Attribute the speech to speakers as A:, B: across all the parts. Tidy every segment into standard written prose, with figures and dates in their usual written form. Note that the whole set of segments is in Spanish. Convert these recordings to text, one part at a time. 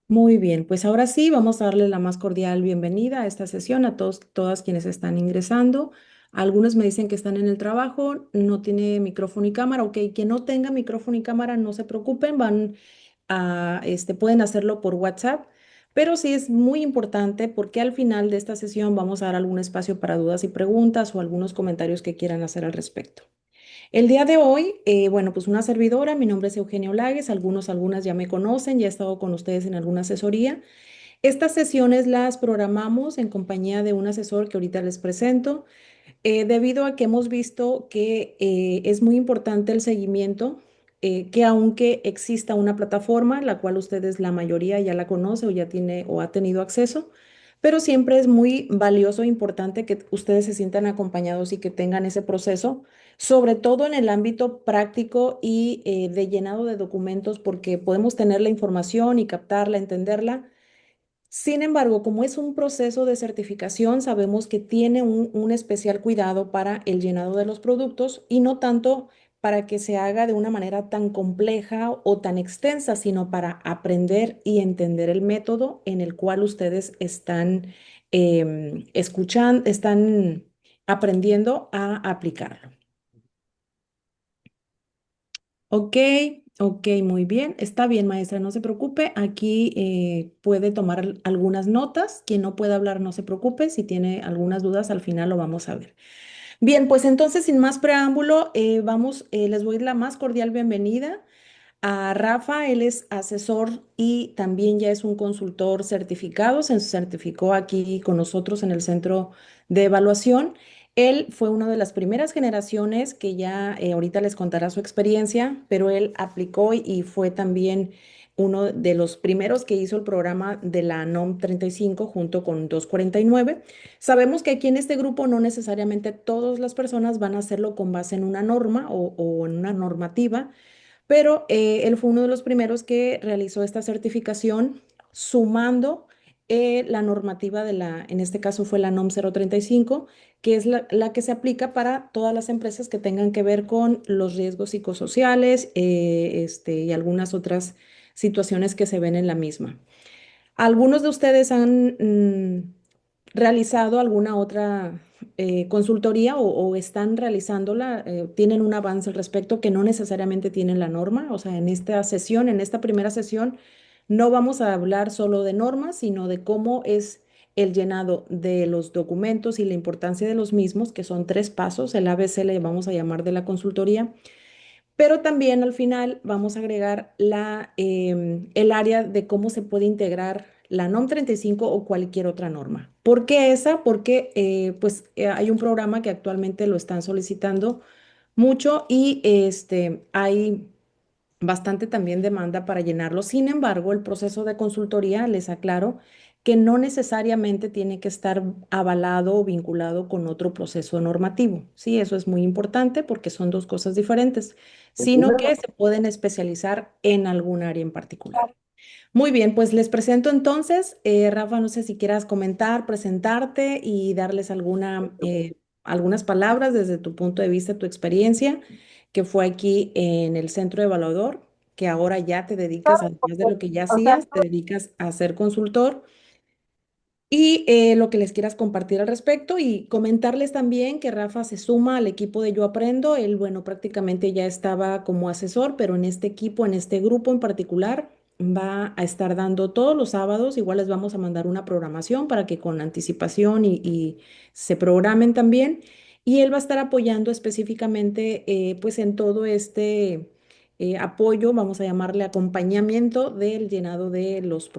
A: Muy bien, pues ahora sí vamos a darle la más cordial bienvenida a esta sesión a todos, todas quienes están ingresando. Algunos me dicen que están en el trabajo, no tiene micrófono y cámara. Ok, quien no tenga micrófono y cámara, no se preocupen, pueden hacerlo por WhatsApp. Pero sí es muy importante porque al final de esta sesión vamos a dar algún espacio para dudas y preguntas o algunos comentarios que quieran hacer al respecto. El día de hoy, bueno, pues una servidora, mi nombre es Eugenia Olagues, algunas ya me conocen, ya he estado con ustedes en alguna asesoría. Estas sesiones las programamos en compañía de un asesor que ahorita les presento, debido a que hemos visto que es muy importante el seguimiento, que aunque exista una plataforma, la cual ustedes la mayoría ya la conoce o ya tiene o ha tenido acceso, pero siempre es muy valioso e importante que ustedes se sientan acompañados y que tengan ese proceso, sobre todo en el ámbito práctico y de llenado de documentos, porque podemos tener la información y captarla, entenderla. Sin embargo, como es un proceso de certificación, sabemos que tiene un especial cuidado para el llenado de los productos y no tanto para que se haga de una manera tan compleja o tan extensa, sino para aprender y entender el método en el cual ustedes están escuchando, están aprendiendo a aplicarlo. Ok, ok, muy bien. Está bien, maestra, no se preocupe. Aquí puede tomar algunas notas. Quien no pueda hablar, no se preocupe. Si tiene algunas dudas, al final lo vamos a ver. Bien, pues entonces, sin más preámbulo, les doy la más cordial bienvenida a Rafa. Él es asesor y también ya es un consultor certificado. Se certificó aquí con nosotros en el centro de evaluación. Él fue una de las primeras generaciones que ya ahorita les contará su experiencia, pero él aplicó y fue también uno de los primeros que hizo el programa de la NOM 35 junto con 249. Sabemos que aquí en este grupo no necesariamente todas las personas van a hacerlo con base en una norma o en una normativa, pero él fue uno de los primeros que realizó esta certificación sumando la normativa en este caso fue la NOM 035, que es la que se aplica para todas las empresas que tengan que ver con los riesgos psicosociales, y algunas otras situaciones que se ven en la misma. ¿Algunos de ustedes han realizado alguna otra consultoría o están realizándola? ¿Tienen un avance al respecto que no necesariamente tienen la norma? O sea, en esta sesión, en esta primera sesión, no vamos a hablar solo de normas, sino de cómo es el llenado de los documentos y la importancia de los mismos, que son tres pasos, el ABC le vamos a llamar de la consultoría, pero también al final vamos a agregar el área de cómo se puede integrar la NOM 35 o cualquier otra norma. ¿Por qué esa? Porque hay un programa que actualmente lo están solicitando mucho y hay bastante también demanda para llenarlo. Sin embargo, el proceso de consultoría, les aclaro, que no necesariamente tiene que estar avalado o vinculado con otro proceso normativo. Sí, eso es muy importante porque son dos cosas diferentes, sino que se pueden especializar en algún área en particular. Muy bien, pues les presento entonces, Rafa, no sé si quieras comentar, presentarte y darles algunas palabras desde tu punto de vista, tu experiencia, que fue aquí en el centro evaluador, que ahora ya te dedicas, además de lo que ya hacías, te dedicas a ser consultor y lo que les quieras compartir al respecto y comentarles también que Rafa se suma al equipo de Yo Aprendo. Él, bueno, prácticamente ya estaba como asesor, pero en este equipo, en este grupo en particular, va a estar dando todos los sábados. Igual les vamos a mandar una programación para que con anticipación y se programen también. Y él va a estar apoyando específicamente, pues en todo este apoyo, vamos a llamarle acompañamiento del llenado de los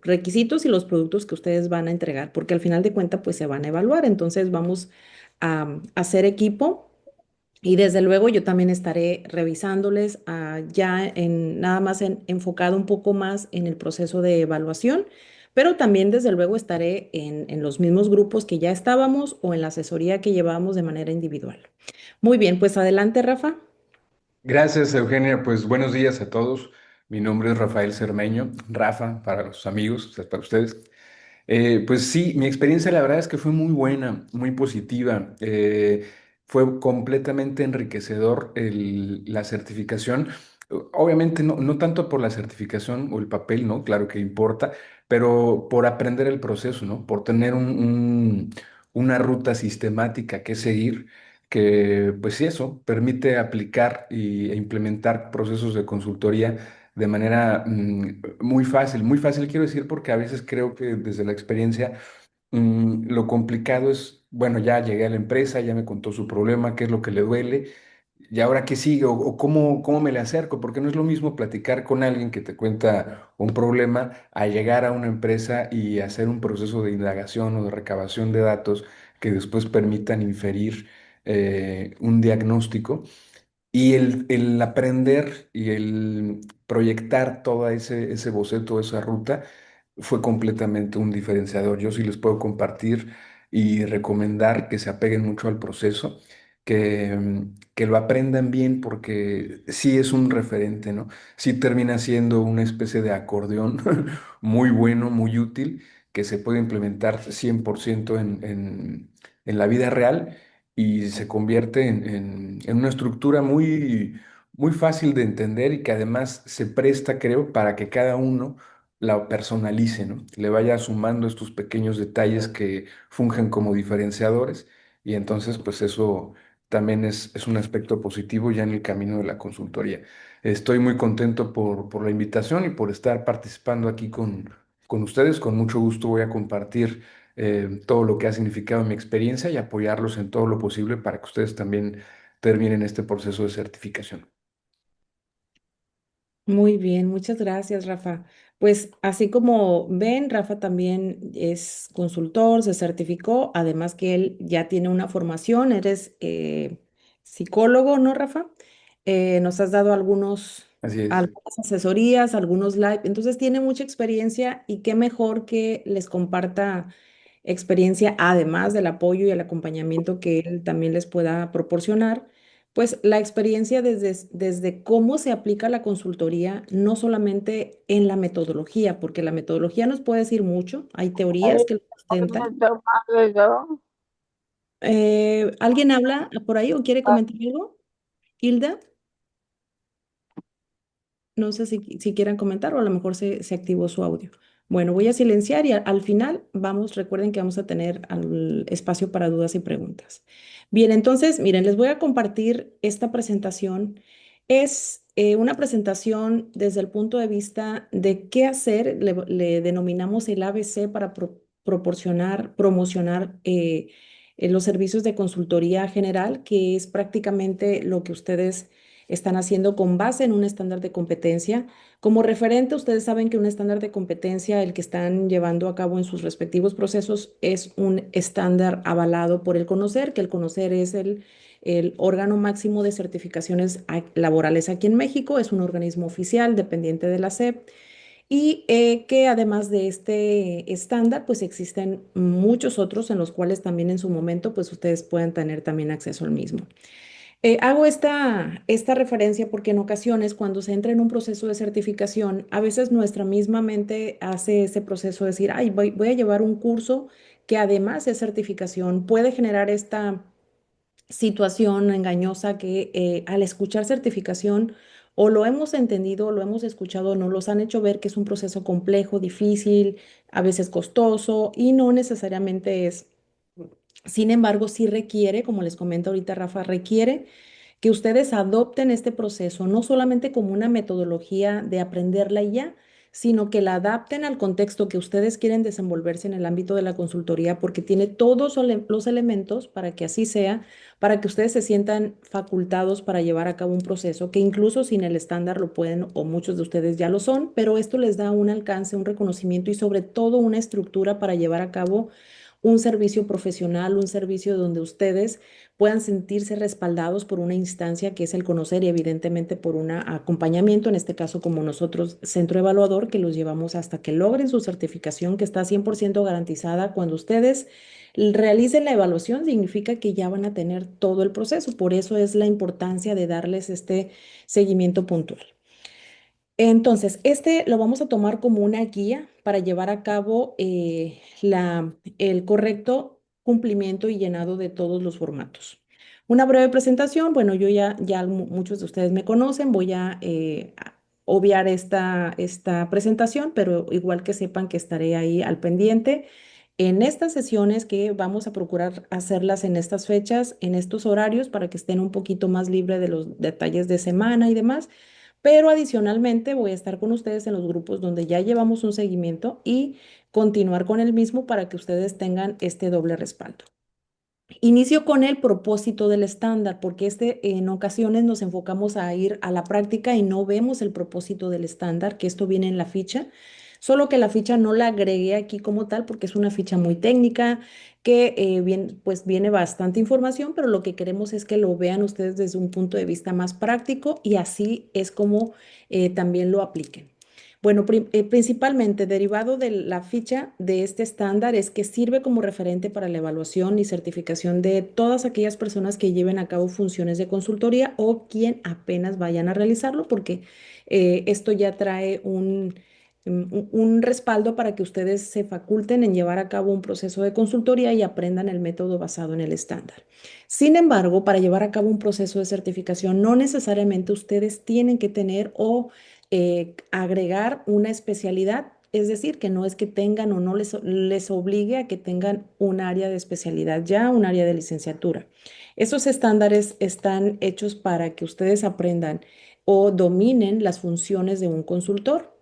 A: requisitos y los productos que ustedes van a entregar, porque al final de cuentas pues se van a evaluar, entonces vamos a hacer equipo y desde luego yo también estaré revisándoles ya nada más enfocado un poco más en el proceso de evaluación, pero también desde luego estaré en los mismos grupos que ya estábamos o en la asesoría que llevábamos de manera individual. Muy bien, pues adelante, Rafa.
B: Gracias, Eugenia. Pues buenos días a todos. Mi nombre es Rafael Cermeño, Rafa para los amigos, o sea, para ustedes. Pues sí, mi experiencia la verdad es que fue muy buena, muy positiva. Fue completamente enriquecedor la certificación. Obviamente no tanto por la certificación o el papel, ¿no? Claro que importa, pero por aprender el proceso, ¿no? Por tener una ruta sistemática que seguir, que pues sí, eso permite aplicar e implementar procesos de consultoría de manera muy fácil quiero decir, porque a veces creo que desde la experiencia lo complicado es, bueno, ya llegué a la empresa, ya me contó su problema, qué es lo que le duele, y ahora qué sigue, o cómo me le acerco, porque no es lo mismo platicar con alguien que te cuenta un problema a llegar a una empresa y hacer un proceso de indagación o de recabación de datos que después permitan inferir un diagnóstico. Y el aprender y el proyectar todo ese boceto, esa ruta, fue completamente un diferenciador. Yo sí les puedo compartir y recomendar que se apeguen mucho al proceso, que lo aprendan bien porque sí es un referente, ¿no? Sí termina siendo una especie de acordeón muy bueno, muy útil, que se puede implementar 100% en la vida real y se convierte en una estructura muy fácil de entender y que además se presta, creo, para que cada uno la personalice, ¿no? Le vaya sumando estos pequeños detalles que fungen como diferenciadores y entonces pues eso también es un aspecto positivo ya en el camino de la consultoría. Estoy muy contento por la invitación y por estar participando aquí con ustedes. Con mucho gusto voy a compartir todo lo que ha significado mi experiencia y apoyarlos en todo lo posible para que ustedes también terminen este proceso de certificación.
A: Muy bien, muchas gracias, Rafa. Pues así como ven, Rafa también es consultor, se certificó, además que él ya tiene una formación, eres psicólogo, ¿no, Rafa? Nos has dado
B: Así es.
A: algunas asesorías, algunos live, entonces tiene mucha experiencia y qué mejor que les comparta experiencia, además del apoyo y el acompañamiento que él también les pueda proporcionar, pues la experiencia desde cómo se aplica la consultoría, no solamente en la metodología, porque la metodología nos puede decir mucho, hay teorías
C: Ay,
A: que lo
C: me
A: sustentan.
C: tomaste yo.
A: ¿Alguien habla por ahí o quiere comentar algo? Hilda, no sé si quieran comentar o a lo mejor se activó su audio. Bueno, voy a silenciar y al final vamos, recuerden que vamos a tener espacio para dudas y preguntas. Bien, entonces, miren, les voy a compartir esta presentación. Es una presentación desde el punto de vista de qué hacer, le denominamos el ABC para proporcionar, promocionar los servicios de consultoría general, que es prácticamente lo que ustedes están haciendo con base en un estándar de competencia. Como referente, ustedes saben que un estándar de competencia, el que están llevando a cabo en sus respectivos procesos, es un estándar avalado por el CONOCER, que el CONOCER es el órgano máximo de certificaciones laborales aquí en México, es un organismo oficial dependiente de la SEP. Y que además de este estándar, pues existen muchos otros en los cuales también en su momento, pues ustedes puedan tener también acceso al mismo. Hago esta referencia porque en ocasiones cuando se entra en un proceso de certificación, a veces nuestra misma mente hace ese proceso de decir, ay, voy a llevar un curso que además de certificación puede generar esta situación engañosa que al escuchar certificación o lo hemos entendido, o lo hemos escuchado, nos los han hecho ver que es un proceso complejo, difícil, a veces costoso y no necesariamente es. Sin embargo, sí requiere, como les comenta ahorita Rafa, requiere que ustedes adopten este proceso no solamente como una metodología de aprenderla y ya, sino que la adapten al contexto que ustedes quieren desenvolverse en el ámbito de la consultoría, porque tiene todos los elementos para que así sea, para que ustedes se sientan facultados para llevar a cabo un proceso que incluso sin el estándar lo pueden, o muchos de ustedes ya lo son, pero esto les da un alcance, un reconocimiento y sobre todo una estructura para llevar a cabo un servicio profesional, un servicio donde ustedes puedan sentirse respaldados por una instancia que es el conocer y evidentemente por un acompañamiento, en este caso como nosotros, centro evaluador, que los llevamos hasta que logren su certificación que está 100% garantizada. Cuando ustedes realicen la evaluación, significa que ya van a tener todo el proceso. Por eso es la importancia de darles este seguimiento puntual. Entonces, este lo vamos a tomar como una guía para llevar a cabo el correcto cumplimiento y llenado de todos los formatos. Una breve presentación, bueno, ya muchos de ustedes me conocen, voy a obviar esta presentación, pero igual que sepan que estaré ahí al pendiente en estas sesiones que vamos a procurar hacerlas en estas fechas, en estos horarios, para que estén un poquito más libre de los detalles de semana y demás. Pero adicionalmente voy a estar con ustedes en los grupos donde ya llevamos un seguimiento y continuar con el mismo para que ustedes tengan este doble respaldo. Inicio con el propósito del estándar, porque en ocasiones nos enfocamos a ir a la práctica y no vemos el propósito del estándar, que esto viene en la ficha, solo que la ficha no la agregué aquí como tal porque es una ficha muy técnica, que pues viene bastante información, pero lo que queremos es que lo vean ustedes desde un punto de vista más práctico y así es como también lo apliquen. Bueno, principalmente derivado de la ficha de este estándar es que sirve como referente para la evaluación y certificación de todas aquellas personas que lleven a cabo funciones de consultoría o quien apenas vayan a realizarlo, porque esto ya trae un respaldo para que ustedes se faculten en llevar a cabo un proceso de consultoría y aprendan el método basado en el estándar. Sin embargo, para llevar a cabo un proceso de certificación, no necesariamente ustedes tienen que tener o agregar una especialidad, es decir, que no es que tengan o no les obligue a que tengan un área de especialidad ya, un área de licenciatura. Esos estándares están hechos para que ustedes aprendan o dominen las funciones de un consultor.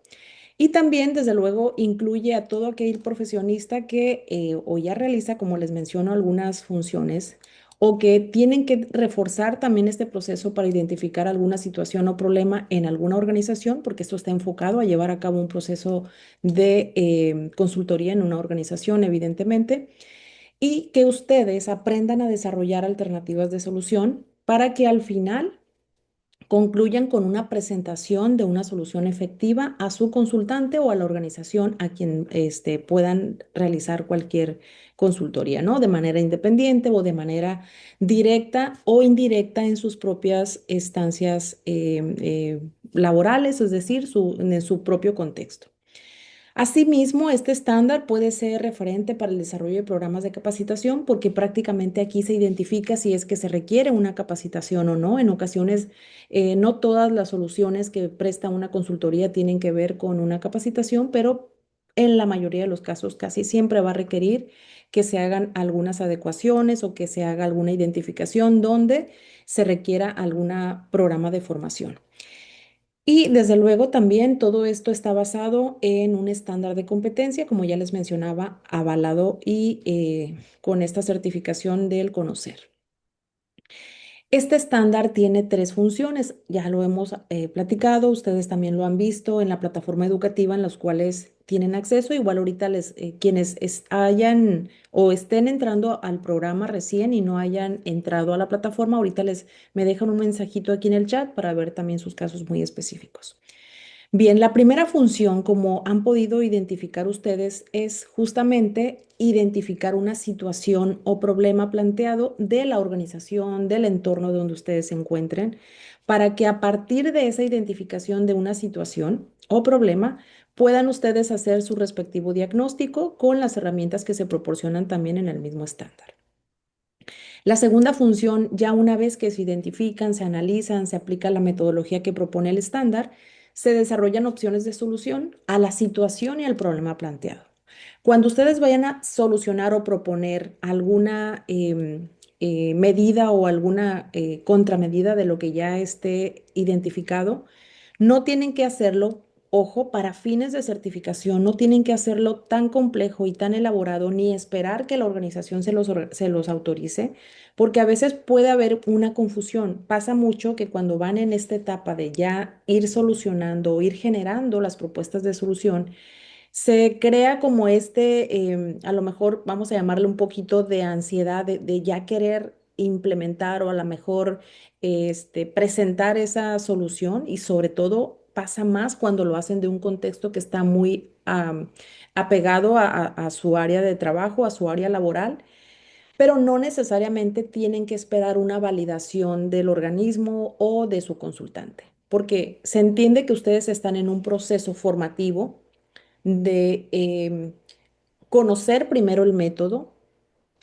A: Y también, desde luego, incluye a todo aquel profesionista que o ya realiza, como les menciono, algunas funciones o que tienen que reforzar también este proceso para identificar alguna situación o problema en alguna organización, porque esto está enfocado a llevar a cabo un proceso de consultoría en una organización, evidentemente, y que ustedes aprendan a desarrollar alternativas de solución para que al final concluyan con una presentación de una solución efectiva a su consultante o a la organización a quien puedan realizar cualquier consultoría, ¿no? De manera independiente o de manera directa o indirecta en sus propias estancias laborales, es decir, en su propio contexto. Asimismo, este estándar puede ser referente para el desarrollo de programas de capacitación porque prácticamente aquí se identifica si es que se requiere una capacitación o no. En ocasiones, no todas las soluciones que presta una consultoría tienen que ver con una capacitación, pero en la mayoría de los casos casi siempre va a requerir que se hagan algunas adecuaciones o que se haga alguna identificación donde se requiera algún programa de formación. Y desde luego también todo esto está basado en un estándar de competencia, como ya les mencionaba, avalado y con esta certificación del conocer. Este estándar tiene tres funciones, ya lo hemos platicado, ustedes también lo han visto en la plataforma educativa en las cuales tienen acceso. Igual ahorita quienes hayan o estén entrando al programa recién y no hayan entrado a la plataforma, ahorita me dejan un mensajito aquí en el chat para ver también sus casos muy específicos. Bien, la primera función, como han podido identificar ustedes, es justamente identificar una situación o problema planteado de la organización, del entorno donde ustedes se encuentren, para que a partir de esa identificación de una situación o problema, puedan ustedes hacer su respectivo diagnóstico con las herramientas que se proporcionan también en el mismo estándar. La segunda función, ya una vez que se identifican, se analizan, se aplica la metodología que propone el estándar, se desarrollan opciones de solución a la situación y al problema planteado. Cuando ustedes vayan a solucionar o proponer alguna medida o alguna contramedida de lo que ya esté identificado, no tienen que hacerlo, ojo, para fines de certificación, no tienen que hacerlo tan complejo y tan elaborado ni esperar que la organización se los autorice, porque a veces puede haber una confusión. Pasa mucho que cuando van en esta etapa de ya ir solucionando o ir generando las propuestas de solución, se crea como a lo mejor vamos a llamarle un poquito de ansiedad de ya querer implementar o a lo mejor presentar esa solución y sobre todo pasa más cuando lo hacen de un contexto que está muy apegado a su área de trabajo, a su área laboral, pero no necesariamente tienen que esperar una validación del organismo o de su consultante, porque se entiende que ustedes están en un proceso formativo de conocer primero el método,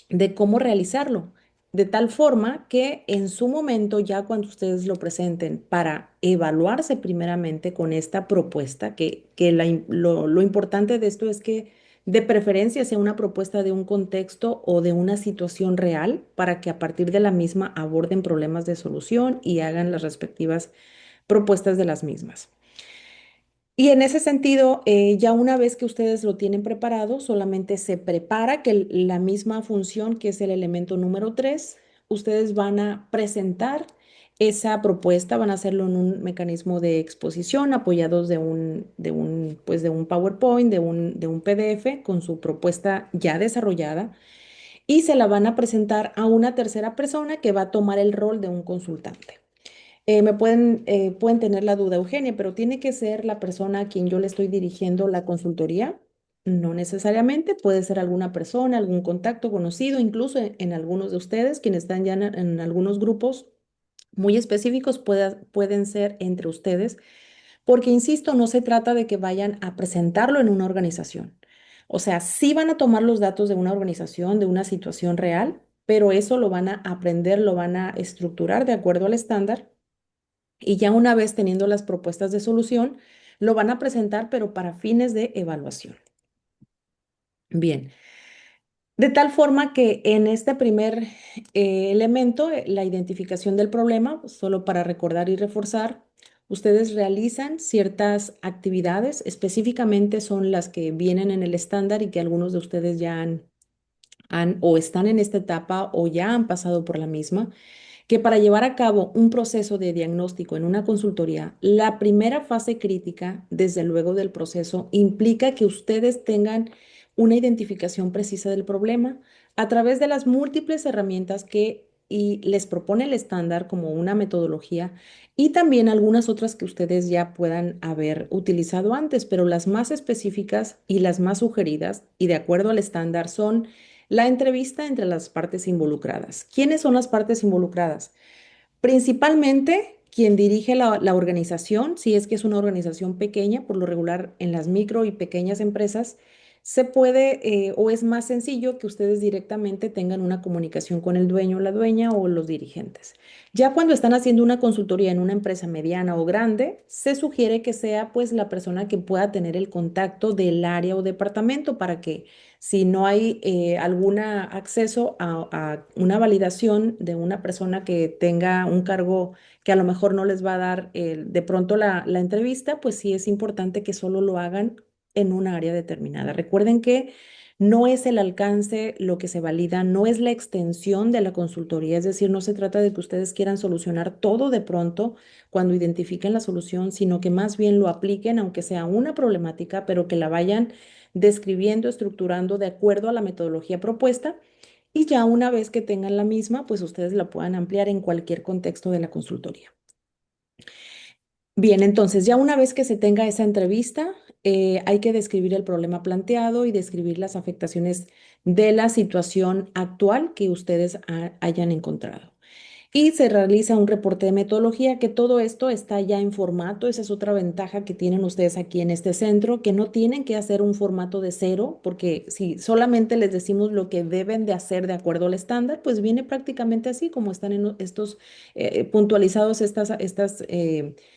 A: de cómo realizarlo. de tal forma que en su momento, ya cuando ustedes lo presenten para evaluarse primeramente con esta propuesta, lo importante de esto es que de preferencia sea una propuesta de un contexto o de una situación real para que a partir de la misma aborden problemas de solución y hagan las respectivas propuestas de las mismas. Y en ese sentido, ya una vez que ustedes lo tienen preparado, solamente se prepara que la misma función, que es el elemento número 3, ustedes van a presentar esa propuesta, van a hacerlo en un mecanismo de exposición apoyados pues de un PowerPoint, de un PDF con su propuesta ya desarrollada y se la van a presentar a una tercera persona que va a tomar el rol de un consultante. Pueden tener la duda, Eugenia, pero tiene que ser la persona a quien yo le estoy dirigiendo la consultoría. No necesariamente, puede ser alguna persona, algún contacto conocido, incluso en algunos de ustedes, quienes están ya en algunos grupos muy específicos, pueden ser entre ustedes, porque, insisto, no se trata de que vayan a presentarlo en una organización. O sea, sí van a tomar los datos de una organización, de una situación real, pero eso lo van a aprender, lo van a estructurar de acuerdo al estándar y ya una vez teniendo las propuestas de solución, lo van a presentar, pero para fines de evaluación. Bien, de tal forma que en este primer elemento, la identificación del problema, solo para recordar y reforzar, ustedes realizan ciertas actividades, específicamente son las que vienen en el estándar y que algunos de ustedes ya han o están en esta etapa o ya han pasado por la misma, que para llevar a cabo un proceso de diagnóstico en una consultoría, la primera fase crítica, desde luego del proceso, implica que ustedes tengan una identificación precisa del problema a través de las múltiples herramientas que y les propone el estándar como una metodología y también algunas otras que ustedes ya puedan haber utilizado antes, pero las más específicas y las más sugeridas y de acuerdo al estándar son la entrevista entre las partes involucradas. ¿Quiénes son las partes involucradas? Principalmente quien dirige la organización, si es que es una organización pequeña, por lo regular en las micro y pequeñas empresas, se puede o es más sencillo que ustedes directamente tengan una comunicación con el dueño o la dueña o los dirigentes. Ya cuando están haciendo una consultoría en una empresa mediana o grande, se sugiere que sea pues la persona que pueda tener el contacto del área o departamento para que si no hay algún acceso a una validación de una persona que tenga un cargo que a lo mejor no les va a dar de pronto la entrevista, pues sí es importante que solo lo hagan en un área determinada. Recuerden que no es el alcance lo que se valida, no es la extensión de la consultoría, es decir, no se trata de que ustedes quieran solucionar todo de pronto cuando identifiquen la solución, sino que más bien lo apliquen, aunque sea una problemática, pero que la vayan describiendo, estructurando de acuerdo a la metodología propuesta y ya una vez que tengan la misma, pues ustedes la puedan ampliar en cualquier contexto de la consultoría. Bien, entonces ya una vez que se tenga esa entrevista, hay que describir el problema planteado y describir las afectaciones de la situación actual que ustedes hayan encontrado y se realiza un reporte de metodología, que todo esto está ya en formato. Esa es otra ventaja que tienen ustedes aquí en este centro, que no tienen que hacer un formato de cero, porque si solamente les decimos lo que deben de hacer de acuerdo al estándar, pues viene prácticamente así como están en estos puntualizados estas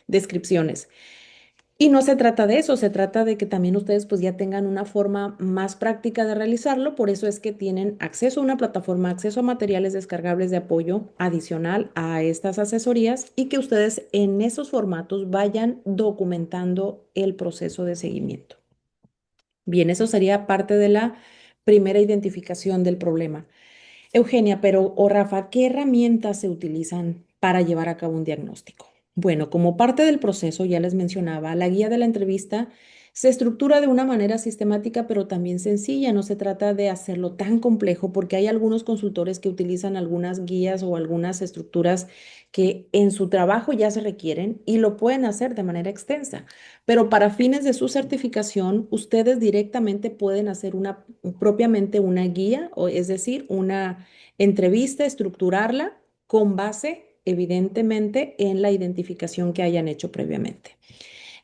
A: descripciones. Y no se trata de eso, se trata de que también ustedes pues ya tengan una forma más práctica de realizarlo, por eso es que tienen acceso a una plataforma, acceso a materiales descargables de apoyo adicional a estas asesorías y que ustedes en esos formatos vayan documentando el proceso de seguimiento. Bien, eso sería parte de la primera identificación del problema. Eugenia, pero o Rafa, ¿qué herramientas se utilizan para llevar a cabo un diagnóstico? Bueno, como parte del proceso, ya les mencionaba, la guía de la entrevista se estructura de una manera sistemática, pero también sencilla. No se trata de hacerlo tan complejo porque hay algunos consultores que utilizan algunas guías o algunas estructuras que en su trabajo ya se requieren y lo pueden hacer de manera extensa. Pero para fines de su certificación, ustedes directamente pueden hacer propiamente una guía, o es decir, una entrevista, estructurarla con base, evidentemente, en la identificación que hayan hecho previamente.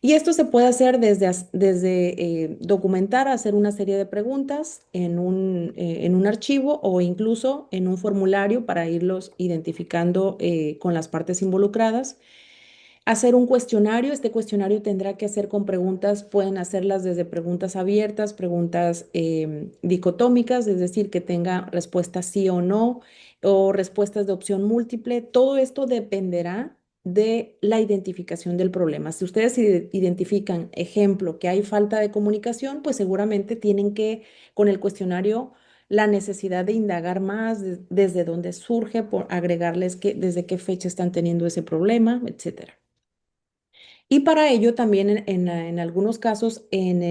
A: Y esto se puede hacer desde documentar, hacer una serie de preguntas en un archivo o incluso en un formulario para irlos identificando con las partes involucradas. Hacer un cuestionario, este cuestionario tendrá que hacer con preguntas, pueden hacerlas desde preguntas abiertas, preguntas dicotómicas, es decir, que tenga respuesta sí o no, o respuestas de opción múltiple. Todo esto dependerá de la identificación del problema. Si ustedes identifican, ejemplo, que hay falta de comunicación, pues seguramente tienen que, con el cuestionario, la necesidad de indagar más desde dónde surge, por agregarles desde qué fecha están teniendo ese problema, etcétera. Y para ello también en algunos casos en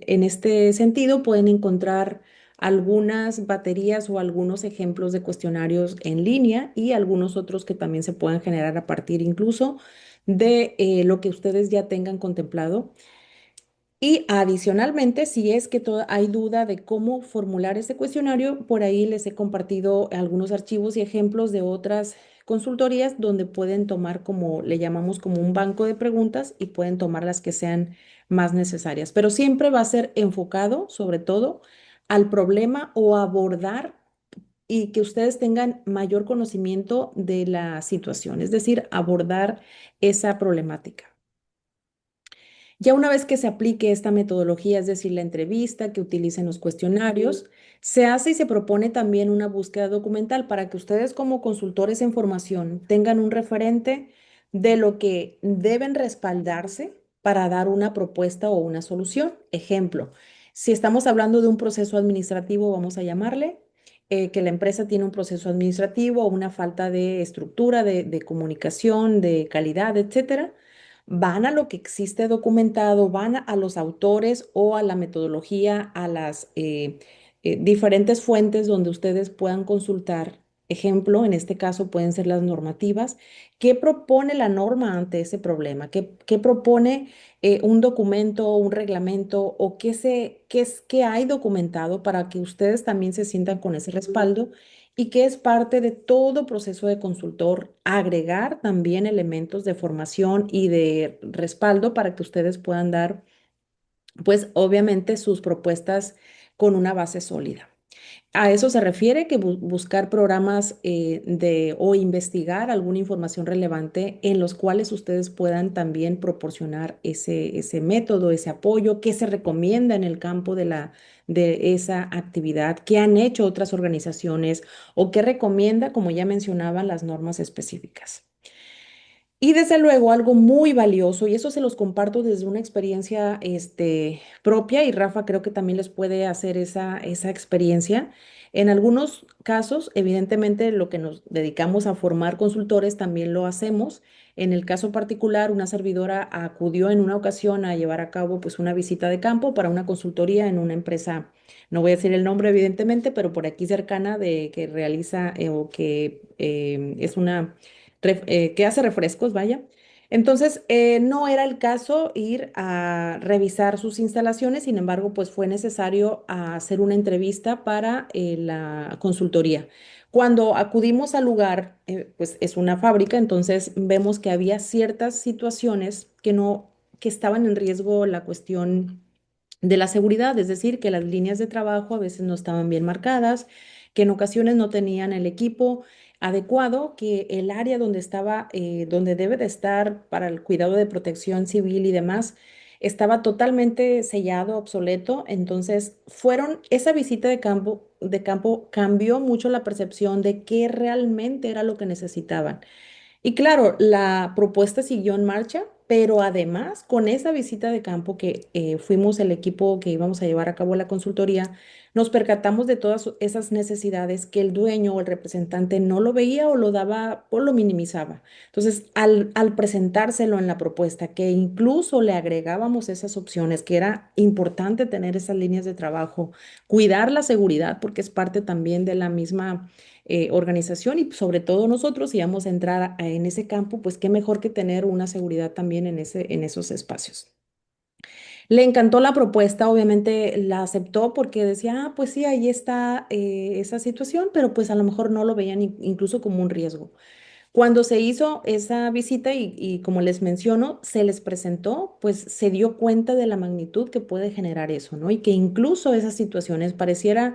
A: este sentido pueden encontrar algunas baterías o algunos ejemplos de cuestionarios en línea y algunos otros que también se puedan generar a partir incluso de lo que ustedes ya tengan contemplado. Y adicionalmente, si es que hay duda de cómo formular este cuestionario, por ahí les he compartido algunos archivos y ejemplos de otras consultorías donde pueden tomar como le llamamos como un banco de preguntas y pueden tomar las que sean más necesarias. Pero siempre va a ser enfocado sobre todo al problema o abordar y que ustedes tengan mayor conocimiento de la situación, es decir, abordar esa problemática. Ya una vez que se aplique esta metodología, es decir, la entrevista, que utilicen los cuestionarios, se hace y se propone también una búsqueda documental para que ustedes como consultores en formación tengan un referente de lo que deben respaldarse para dar una propuesta o una solución. Ejemplo, si estamos hablando de un proceso administrativo, vamos a llamarle, que la empresa tiene un proceso administrativo o una falta de estructura, de comunicación, de calidad, etcétera, van a lo que existe documentado, van a los autores o a la metodología, a las diferentes fuentes donde ustedes puedan consultar. Ejemplo, en este caso pueden ser las normativas. ¿Qué propone la norma ante ese problema? ¿Qué propone un documento, un reglamento o qué hay documentado para que ustedes también se sientan con ese respaldo? Y que es parte de todo proceso de consultor, agregar también elementos de formación y de respaldo para que ustedes puedan dar, pues obviamente, sus propuestas con una base sólida. A eso se refiere que buscar programas o investigar alguna información relevante en los cuales ustedes puedan también proporcionar ese método, ese apoyo que se recomienda en el campo de esa actividad, que han hecho otras organizaciones o que recomienda, como ya mencionaba, las normas específicas. Y desde luego algo muy valioso, y eso se los comparto desde una experiencia propia, y Rafa creo que también les puede hacer esa experiencia. En algunos casos, evidentemente, lo que nos dedicamos a formar consultores también lo hacemos. En el caso particular, una servidora acudió en una ocasión a llevar a cabo pues una visita de campo para una consultoría en una empresa, no voy a decir el nombre evidentemente, pero por aquí cercana de que realiza o que es una que hace refrescos, vaya. Entonces, no era el caso ir a revisar sus instalaciones, sin embargo, pues fue necesario hacer una entrevista para la consultoría. Cuando acudimos al lugar, pues es una fábrica, entonces vemos que había ciertas situaciones que estaban en riesgo la cuestión de la seguridad, es decir, que las líneas de trabajo a veces no estaban bien marcadas, que en ocasiones no tenían el equipo adecuado, que el área donde estaba, donde debe de estar para el cuidado de protección civil y demás, estaba totalmente sellado, obsoleto. Entonces, esa visita de campo cambió mucho la percepción de qué realmente era lo que necesitaban. Y claro, la propuesta siguió en marcha, pero además con esa visita de campo que fuimos el equipo que íbamos a llevar a cabo la consultoría, nos percatamos de todas esas necesidades que el dueño o el representante no lo veía o lo daba o lo minimizaba. Entonces, al presentárselo en la propuesta, que incluso le agregábamos esas opciones, que era importante tener esas líneas de trabajo, cuidar la seguridad, porque es parte también de la misma organización y sobre todo nosotros, si vamos a entrar en ese campo, pues qué mejor que tener una seguridad también en esos espacios. Le encantó la propuesta, obviamente la aceptó porque decía, ah, pues sí, ahí está esa situación, pero pues a lo mejor no lo veían incluso como un riesgo. Cuando se hizo esa visita y como les menciono, se les presentó, pues se dio cuenta de la magnitud que puede generar eso, ¿no? Y que incluso esas situaciones pareciera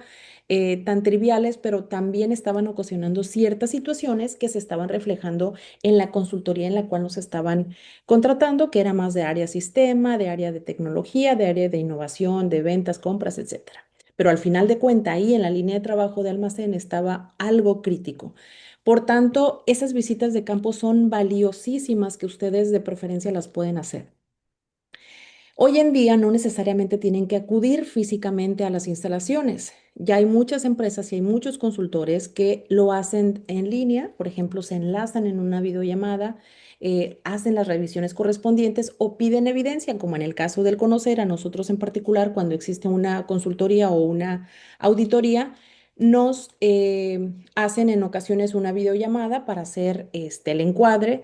A: tan triviales, pero también estaban ocasionando ciertas situaciones que se estaban reflejando en la consultoría en la cual nos estaban contratando, que era más de área sistema, de área de tecnología, de área de innovación, de ventas, compras, etcétera. Pero al final de cuenta, ahí en la línea de trabajo de almacén estaba algo crítico. Por tanto, esas visitas de campo son valiosísimas que ustedes de preferencia las pueden hacer. Hoy en día no necesariamente tienen que acudir físicamente a las instalaciones. Ya hay muchas empresas y hay muchos consultores que lo hacen en línea, por ejemplo, se enlazan en una videollamada, hacen las revisiones correspondientes o piden evidencia, como en el caso del conocer a nosotros en particular, cuando existe una consultoría o una auditoría, nos hacen en ocasiones una videollamada para hacer el encuadre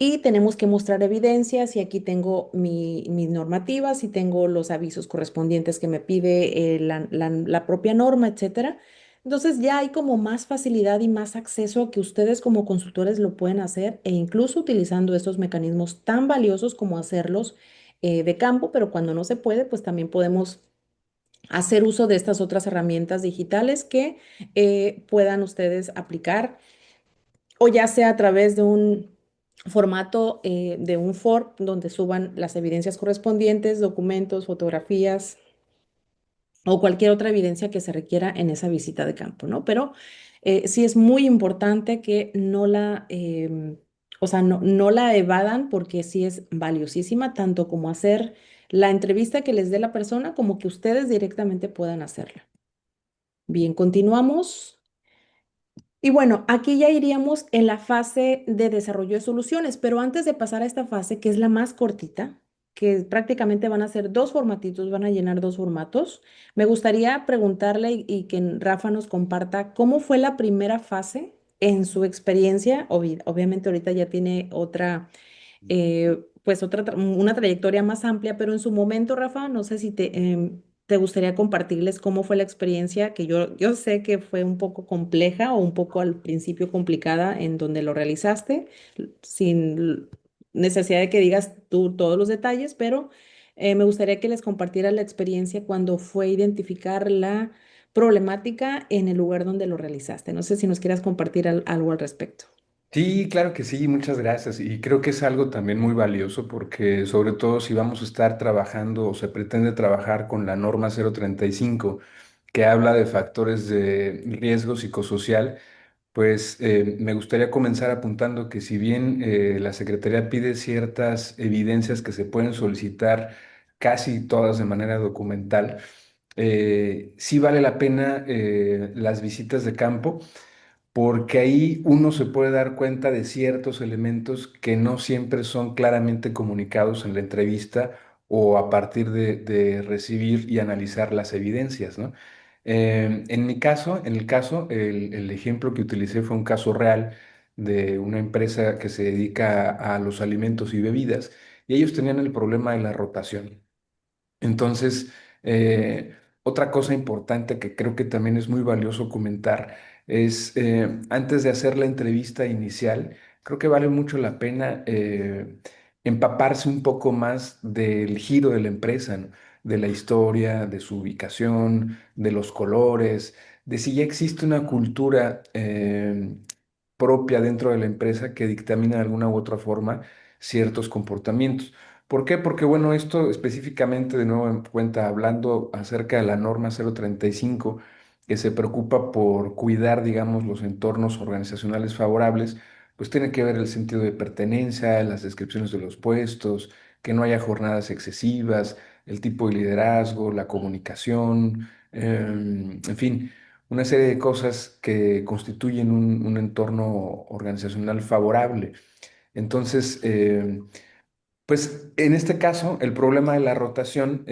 A: y tenemos que mostrar evidencias y aquí tengo mis normativas y tengo los avisos correspondientes que me pide la propia norma, etcétera. Entonces ya hay como más facilidad y más acceso a que ustedes como consultores lo pueden hacer e incluso utilizando estos mecanismos tan valiosos como hacerlos de campo, pero cuando no se puede, pues también podemos hacer uso de estas otras herramientas digitales que puedan ustedes aplicar o ya sea a través de un formato de un FORP donde suban las evidencias correspondientes, documentos, fotografías o cualquier otra evidencia que se requiera en esa visita de campo, ¿no? Pero sí es muy importante que no o sea, no la evadan porque sí es valiosísima, tanto como hacer la entrevista que les dé la persona como que ustedes directamente puedan hacerla. Bien, continuamos. Y bueno, aquí ya iríamos en la fase de desarrollo de soluciones, pero antes de pasar a esta fase, que es la más cortita, que prácticamente van a ser dos formatitos, van a llenar dos formatos, me gustaría preguntarle y que Rafa nos comparta cómo fue la primera fase en su experiencia. Obviamente ahorita ya tiene otra pues una trayectoria más amplia, pero en su momento, Rafa, no sé si te gustaría compartirles cómo fue la experiencia, que yo sé que fue un poco compleja o un poco al principio complicada en donde lo realizaste, sin necesidad de que digas tú todos los detalles, pero me gustaría que les compartieras la experiencia cuando fue identificar la problemática en el lugar donde lo realizaste. No sé si nos quieras compartir algo al respecto.
B: Sí, claro que sí, muchas gracias. Y creo que es algo también muy valioso porque sobre todo si vamos a estar trabajando o se pretende trabajar con la norma 035 que habla de factores de riesgo psicosocial, pues me gustaría comenzar apuntando que si bien la Secretaría pide ciertas evidencias que se pueden solicitar casi todas de manera documental, sí vale la pena las visitas de campo porque ahí uno se puede dar cuenta de ciertos elementos que no siempre son claramente comunicados en la entrevista o a partir de recibir y analizar las evidencias, ¿no? En mi caso, en el caso, el ejemplo que utilicé fue un caso real de una empresa que se dedica a los alimentos y bebidas y ellos tenían el problema de la rotación. Entonces, otra cosa importante que creo que también es muy valioso comentar es, antes de hacer la entrevista inicial, creo que vale mucho la pena empaparse un poco más del giro de la empresa, ¿no? De la historia, de su ubicación, de los colores, de si ya existe una cultura propia dentro de la empresa que dictamina de alguna u otra forma ciertos comportamientos. ¿Por qué? Porque, bueno, esto específicamente, de nuevo en cuenta, hablando acerca de la norma 035, que se preocupa por cuidar, digamos, los entornos organizacionales favorables, pues tiene que ver el sentido de pertenencia, las descripciones de los puestos, que no haya jornadas excesivas, el tipo de liderazgo, la comunicación, en fin, una serie de cosas que constituyen un entorno organizacional favorable. Entonces, pues en este caso, el problema de la rotación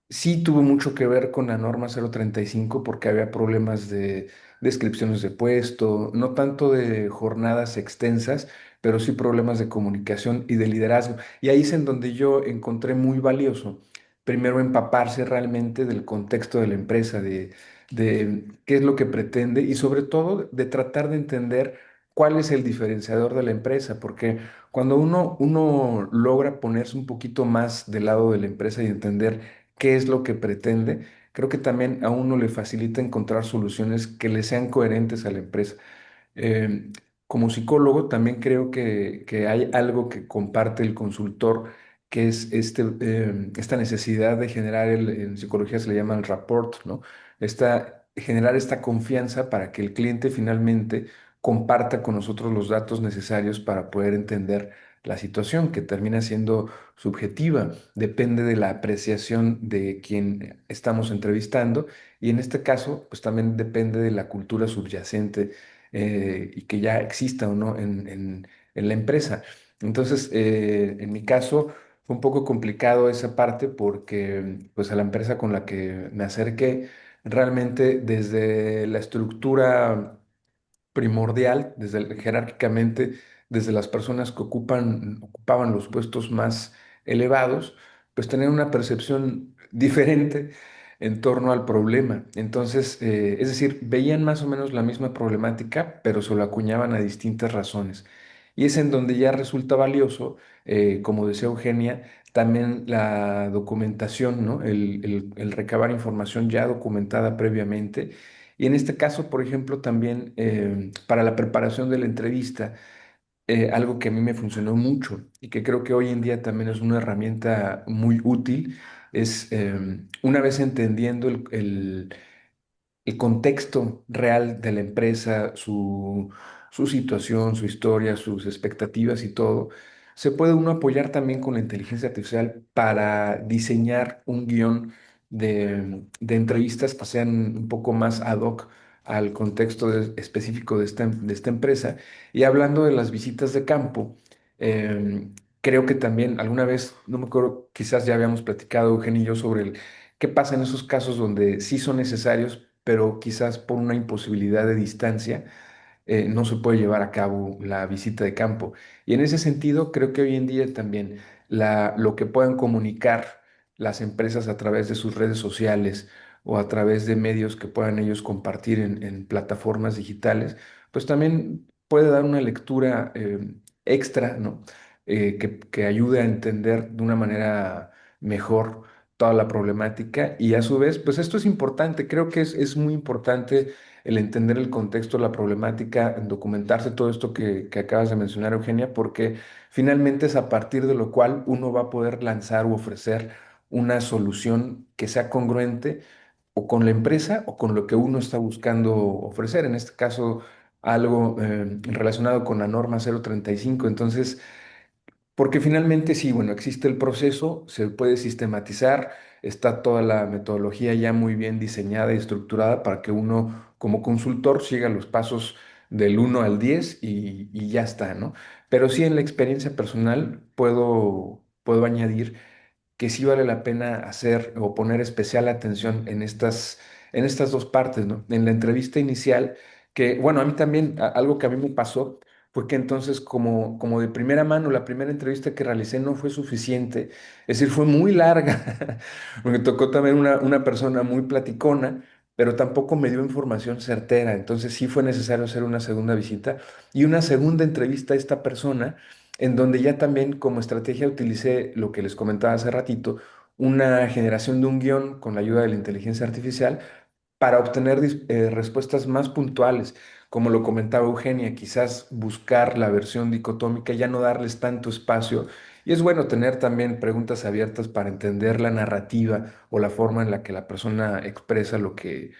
B: sí tuvo mucho que ver con la norma 035 porque había problemas de descripciones de puesto, no tanto de jornadas extensas, pero sí problemas de comunicación y de liderazgo. Y ahí es en donde yo encontré muy valioso, primero empaparse realmente del contexto de la empresa, de qué es lo que pretende y sobre todo de tratar de entender. cuál es el diferenciador de la empresa, porque cuando uno logra ponerse un poquito más del lado de la empresa y entender qué es lo que pretende, creo que también a uno le facilita encontrar soluciones que le sean coherentes a la empresa. Eh, Como psicólogo, también creo que hay algo que comparte el consultor, que es esta necesidad de generar, en psicología se le llama el rapport, ¿no? Generar esta confianza para que el cliente finalmente comparta con nosotros los datos necesarios para poder entender la situación, que termina siendo subjetiva, depende de la apreciación de quien estamos entrevistando y en este caso, pues también depende de la cultura subyacente y que ya exista o no en la empresa. Entonces, en mi caso, fue un poco complicado esa parte porque pues a la empresa con la que me acerqué, realmente desde la estructura primordial, jerárquicamente, desde las personas que ocupaban los puestos más elevados, pues tener una percepción diferente en torno al problema. Entonces, es decir, veían más o menos la misma problemática, pero se lo acuñaban a distintas razones. Y es en donde ya resulta valioso, como decía Eugenia, también la documentación, ¿no? El recabar información ya documentada previamente y en este caso, por ejemplo, también para la preparación de la entrevista, algo que a mí me funcionó mucho y que creo que hoy en día también es una herramienta muy útil, es una vez entendiendo el contexto real de la empresa, su situación, su historia, sus expectativas y todo, se puede uno apoyar también con la inteligencia artificial para diseñar un guión de entrevistas que sean un poco más ad hoc al contexto específico de esta empresa. Y hablando de las visitas de campo, creo que también alguna vez, no me acuerdo, quizás ya habíamos platicado Eugenio y yo sobre qué pasa en esos casos donde sí son necesarios, pero quizás por una imposibilidad de distancia no se puede llevar a cabo la visita de campo. Y en ese sentido, creo que hoy en día también lo que puedan comunicar las empresas a través de sus redes sociales o a través de medios que puedan ellos compartir en plataformas digitales, pues también puede dar una lectura extra, ¿no? Que ayude a entender de una manera mejor toda la problemática y a su vez, pues esto es importante, creo que es muy importante el entender el contexto de la problemática, en documentarse todo esto que acabas de mencionar, Eugenia, porque finalmente es a partir de lo cual uno va a poder lanzar o ofrecer una solución que sea congruente o con la empresa o con lo que uno está buscando ofrecer, en este caso algo relacionado con la norma 035. Entonces, porque finalmente sí, bueno, existe el proceso, se puede sistematizar, está toda la metodología ya muy bien diseñada y estructurada para que uno como consultor siga los pasos del 1 al 10 y ya está, ¿no? Pero sí en la experiencia personal puedo añadir que sí vale la pena hacer o poner especial atención en estas dos partes, ¿no? En la entrevista inicial, que, bueno, a mí también, algo que a mí me pasó fue que entonces, como de primera mano, la primera entrevista que realicé no fue suficiente, es decir, fue muy larga. Me tocó también una persona muy platicona, pero tampoco me dio información certera, entonces sí fue necesario hacer una segunda visita y una segunda entrevista a esta persona en donde ya también como estrategia utilicé lo que les comentaba hace ratito, una generación de un guión con la ayuda de la inteligencia artificial para obtener respuestas más puntuales. Como lo comentaba Eugenia, quizás buscar la versión dicotómica, ya no darles tanto espacio. Y es bueno tener también preguntas abiertas para entender la narrativa o la forma en la que la persona expresa lo que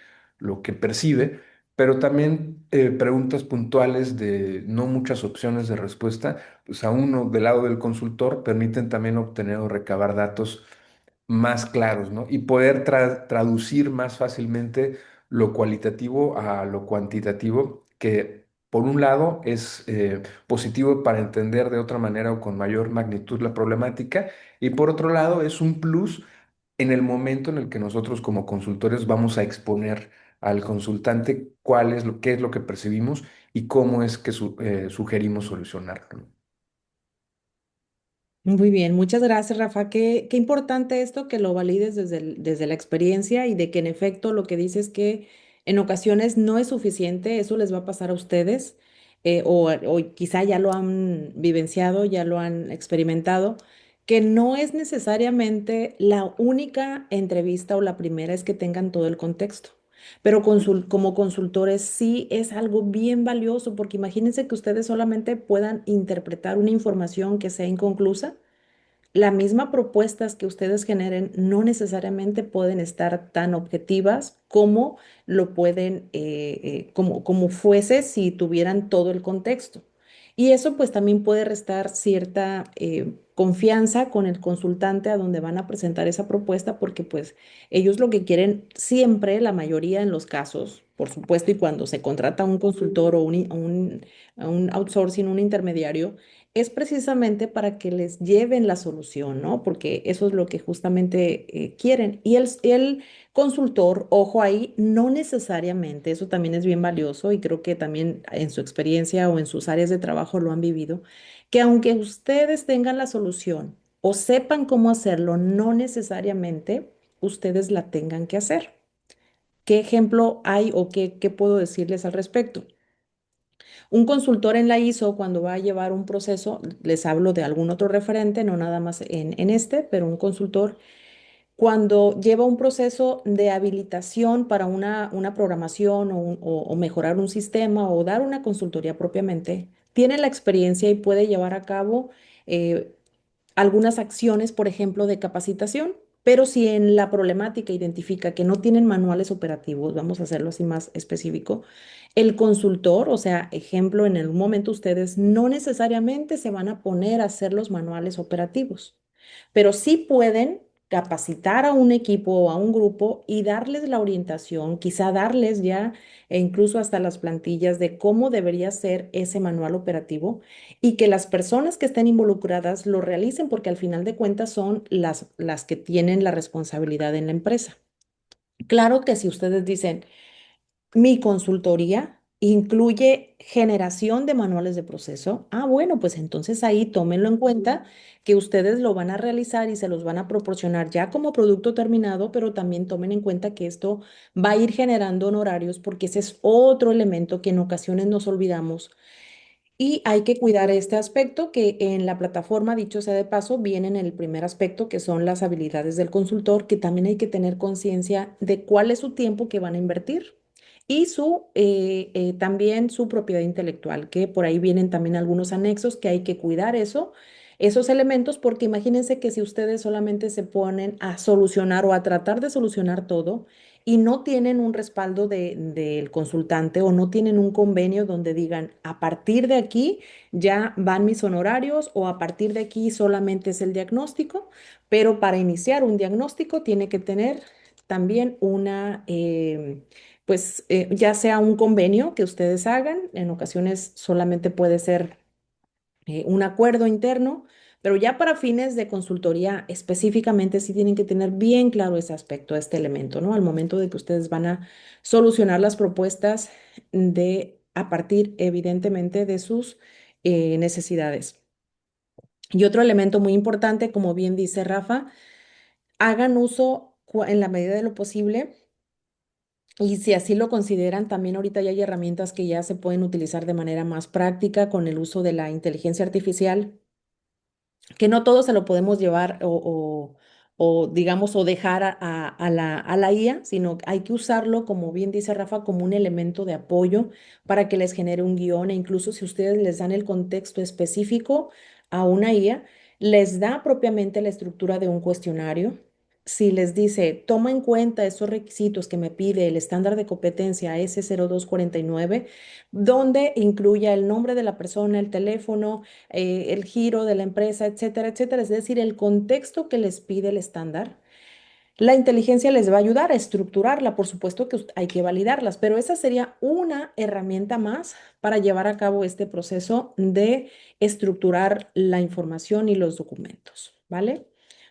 B: percibe, pero también preguntas puntuales de no muchas opciones de respuesta, pues a uno del lado del consultor permiten también obtener o recabar datos más claros, ¿no? Y poder traducir más fácilmente lo cualitativo a lo cuantitativo, que por un lado es positivo para entender de otra manera o con mayor magnitud la problemática, y por otro lado es un plus en el momento en el que nosotros como consultores vamos a exponer al consultante qué es lo que percibimos y cómo es que sugerimos solucionarlo.
A: Muy bien, muchas gracias, Rafa. Qué importante esto que lo valides desde la experiencia y de que en efecto lo que dices que en ocasiones no es suficiente, eso les va a pasar a ustedes. o quizá ya lo han vivenciado, ya lo han experimentado, que no es necesariamente la única entrevista o la primera es que tengan todo el contexto. Pero como consultores sí es algo bien valioso porque imagínense que ustedes solamente puedan interpretar una información que sea inconclusa. La misma propuestas que ustedes generen no necesariamente pueden estar tan objetivas como lo pueden, como fuese si tuvieran todo el contexto. Y eso pues también puede restar cierta confianza con el consultante a donde van a presentar esa propuesta porque pues ellos lo que quieren siempre, la mayoría en los casos, por supuesto, y cuando se contrata un consultor o un outsourcing, un intermediario, es precisamente para que les lleven la solución, ¿no? Porque eso es lo que justamente quieren. Y el consultor, ojo ahí, no necesariamente, eso también es bien valioso y creo que también en su experiencia o en sus áreas de trabajo lo han vivido, que aunque ustedes tengan la solución o sepan cómo hacerlo, no necesariamente ustedes la tengan que hacer. ¿Qué ejemplo hay o qué puedo decirles al respecto? Un consultor en la ISO, cuando va a llevar un proceso, les hablo de algún otro referente, no nada más en este, pero un consultor, cuando lleva un proceso de habilitación para una programación o mejorar un sistema o dar una consultoría propiamente, tiene la experiencia y puede llevar a cabo eh, algunas acciones, por ejemplo, de capacitación. Pero si en la problemática identifica que no tienen manuales operativos, vamos a hacerlo así más específico, el consultor, o sea, ejemplo, en el momento ustedes no necesariamente se van a poner a hacer los manuales operativos, pero sí pueden capacitar a un equipo o a un grupo y darles la orientación, quizá darles ya e incluso hasta las plantillas de cómo debería ser ese manual operativo y que las personas que estén involucradas lo realicen porque al final de cuentas son las que tienen la responsabilidad en la empresa. Claro que si ustedes dicen, mi consultoría incluye generación de manuales de proceso. Ah, bueno, pues entonces ahí tómenlo en cuenta que ustedes lo van a realizar y se los van a proporcionar ya como producto terminado, pero también tomen en cuenta que esto va a ir generando honorarios porque ese es otro elemento que en ocasiones nos olvidamos y hay que cuidar este aspecto que en la plataforma, dicho sea de paso, viene en el primer aspecto que son las habilidades del consultor, que también hay que tener conciencia de cuál es su tiempo que van a invertir y también su propiedad intelectual, que por ahí vienen también algunos anexos que hay que cuidar eso, esos elementos, porque imagínense que si ustedes solamente se ponen a solucionar o a tratar de solucionar todo, y no tienen un respaldo del consultante o no tienen un convenio donde digan, a partir de aquí ya van mis honorarios o a partir de aquí solamente es el diagnóstico, pero para iniciar un diagnóstico tiene que tener también ya sea un convenio que ustedes hagan, en ocasiones solamente puede ser un acuerdo interno, pero ya para fines de consultoría específicamente sí tienen que tener bien claro ese aspecto, este elemento, ¿no? Al momento de que ustedes van a solucionar las propuestas a partir, evidentemente, de sus necesidades. Y otro elemento muy importante, como bien dice Rafa, hagan uso en la medida de lo posible. Y si así lo consideran, también ahorita ya hay herramientas que ya se pueden utilizar de manera más práctica con el uso de la inteligencia artificial que no todo se lo podemos llevar o, digamos, o dejar a la IA, sino que hay que usarlo, como bien dice Rafa, como un elemento de apoyo para que les genere un guión e incluso si ustedes les dan el contexto específico a una IA, les da propiamente la estructura de un cuestionario. Si les dice, toma en cuenta esos requisitos que me pide el estándar de competencia S0249, donde incluya el nombre de la persona, el teléfono, el giro de la empresa, etcétera, etcétera. Es decir, el contexto que les pide el estándar. La inteligencia les va a ayudar a estructurarla, por supuesto que hay que validarlas, pero esa sería una herramienta más para llevar a cabo este proceso de estructurar la información y los documentos, ¿vale?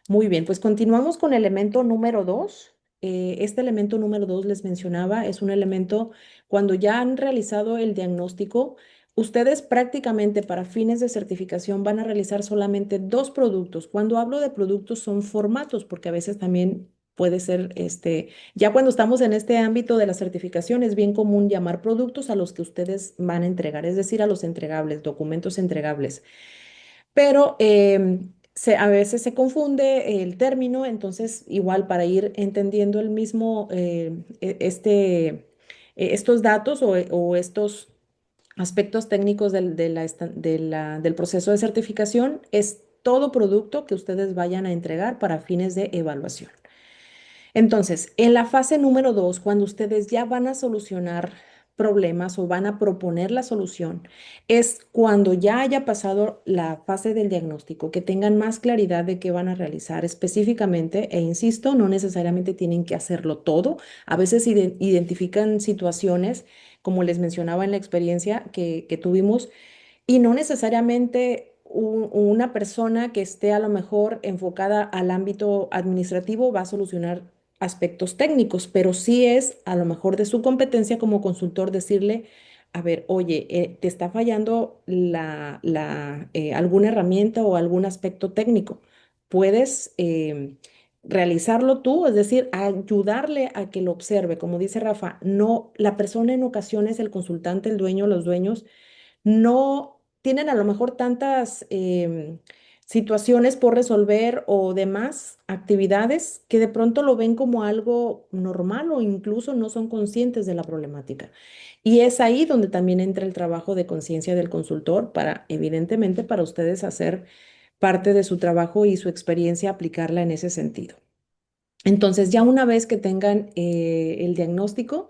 A: Muy bien, pues continuamos con el elemento número dos. Este elemento número dos les mencionaba, es un elemento cuando ya han realizado el diagnóstico. Ustedes prácticamente para fines de certificación van a realizar solamente dos productos. Cuando hablo de productos son formatos, porque a veces también puede ser, ya cuando estamos en este ámbito de la certificación, es bien común llamar productos a los que ustedes van a entregar, es decir, a los entregables, documentos entregables. Pero a veces se confunde el término, entonces igual para ir entendiendo el mismo, estos datos o estos aspectos técnicos del proceso de certificación, es todo producto que ustedes vayan a entregar para fines de evaluación. Entonces, en la fase número 2, cuando ustedes ya van a solucionar problemas o van a proponer la solución, es cuando ya haya pasado la fase del diagnóstico, que tengan más claridad de qué van a realizar específicamente, e insisto, no necesariamente tienen que hacerlo todo. A veces identifican situaciones, como les mencionaba en la experiencia que tuvimos, y no necesariamente una persona que esté a lo mejor enfocada al ámbito administrativo va a solucionar aspectos técnicos, pero sí es a lo mejor de su competencia como consultor decirle, a ver, oye, te está fallando alguna herramienta o algún aspecto técnico. Puedes realizarlo tú, es decir, ayudarle a que lo observe. Como dice Rafa, no, la persona en ocasiones, el consultante, el dueño, los dueños, no tienen a lo mejor tantas situaciones por resolver o demás actividades que de pronto lo ven como algo normal o incluso no son conscientes de la problemática. Y es ahí donde también entra el trabajo de conciencia del consultor para, evidentemente, para ustedes hacer parte de su trabajo y su experiencia aplicarla en ese sentido. Entonces, ya una vez que tengan el diagnóstico,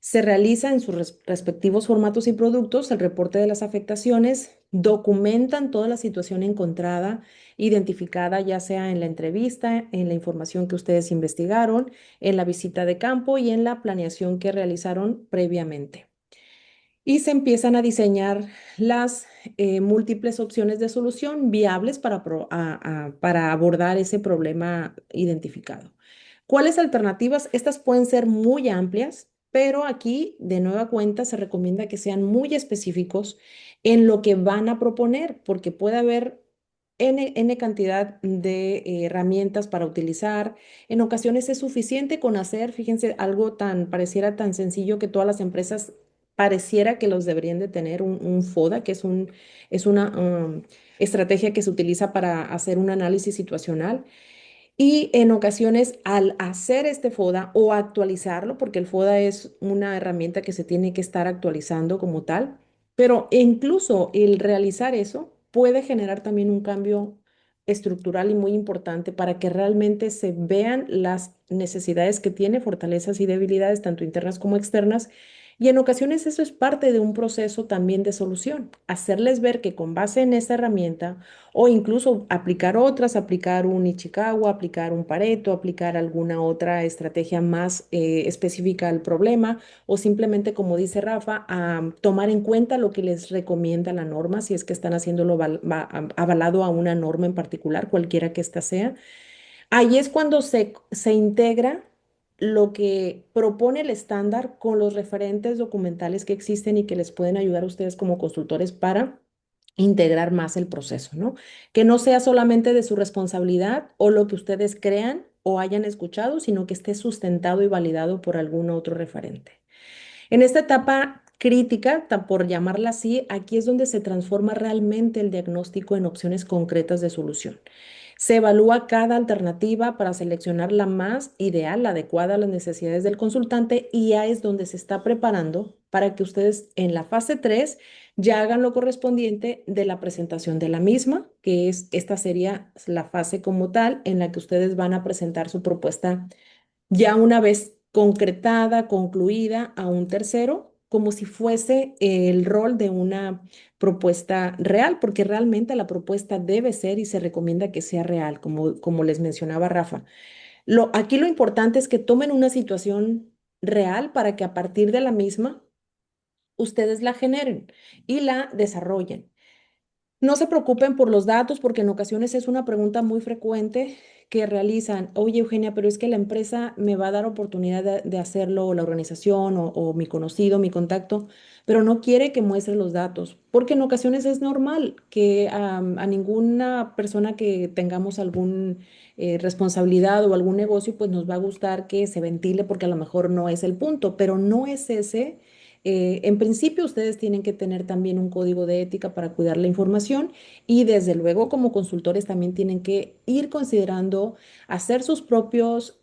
A: se realiza en sus respectivos formatos y productos el reporte de las afectaciones, documentan toda la situación encontrada, identificada, ya sea en la entrevista, en la información que ustedes investigaron, en la visita de campo y en la planeación que realizaron previamente. Y se empiezan a diseñar las múltiples opciones de solución viables para abordar ese problema identificado. ¿Cuáles alternativas? Estas pueden ser muy amplias, pero aquí de nueva cuenta se recomienda que sean muy específicos en lo que van a proponer, porque puede haber N cantidad de herramientas para utilizar. En ocasiones es suficiente con hacer, fíjense, algo tan pareciera tan sencillo que todas las empresas pareciera que los deberían de tener un FODA, que es una estrategia que se utiliza para hacer un análisis situacional. Y en ocasiones al hacer este FODA o actualizarlo, porque el FODA es una herramienta que se tiene que estar actualizando como tal, pero incluso el realizar eso puede generar también un cambio estructural y muy importante para que realmente se vean las necesidades que tiene, fortalezas y debilidades, tanto internas como externas. Y en ocasiones eso es parte de un proceso también de solución, hacerles ver que con base en esa herramienta o incluso aplicar otras, aplicar un Ichikawa, aplicar un Pareto, aplicar alguna otra estrategia más específica al problema, o simplemente, como dice Rafa, tomar en cuenta lo que les recomienda la norma, si es que están haciéndolo avalado a una norma en particular, cualquiera que ésta sea. Ahí es cuando se integra lo que propone el estándar con los referentes documentales que existen y que les pueden ayudar a ustedes como consultores para integrar más el proceso, ¿no? Que no sea solamente de su responsabilidad o lo que ustedes crean o hayan escuchado, sino que esté sustentado y validado por algún otro referente. En esta etapa crítica, por llamarla así, aquí es donde se transforma realmente el diagnóstico en opciones concretas de solución. Se evalúa cada alternativa para seleccionar la más ideal, la adecuada a las necesidades del consultante y ya es donde se está preparando para que ustedes en la fase 3 ya hagan lo correspondiente de la presentación de la misma, que es esta sería la fase como tal en la que ustedes van a presentar su propuesta ya una vez concretada, concluida a un tercero, como si fuese el rol de una propuesta real, porque realmente la propuesta debe ser y se recomienda que sea real, como les mencionaba Rafa. Aquí lo importante es que tomen una situación real para que a partir de la misma ustedes la generen y la desarrollen. No se preocupen por los datos porque en ocasiones es una pregunta muy frecuente que realizan, oye Eugenia, pero es que la empresa me va a dar oportunidad de hacerlo, o la organización, o mi conocido, mi contacto, pero no quiere que muestre los datos, porque en ocasiones es normal que a ninguna persona que tengamos algún responsabilidad o algún negocio, pues nos va a gustar que se ventile porque a lo mejor no es el punto, pero no es ese. En principio, ustedes tienen que tener también un código de ética para cuidar la información y desde luego como consultores también tienen que ir considerando hacer sus propios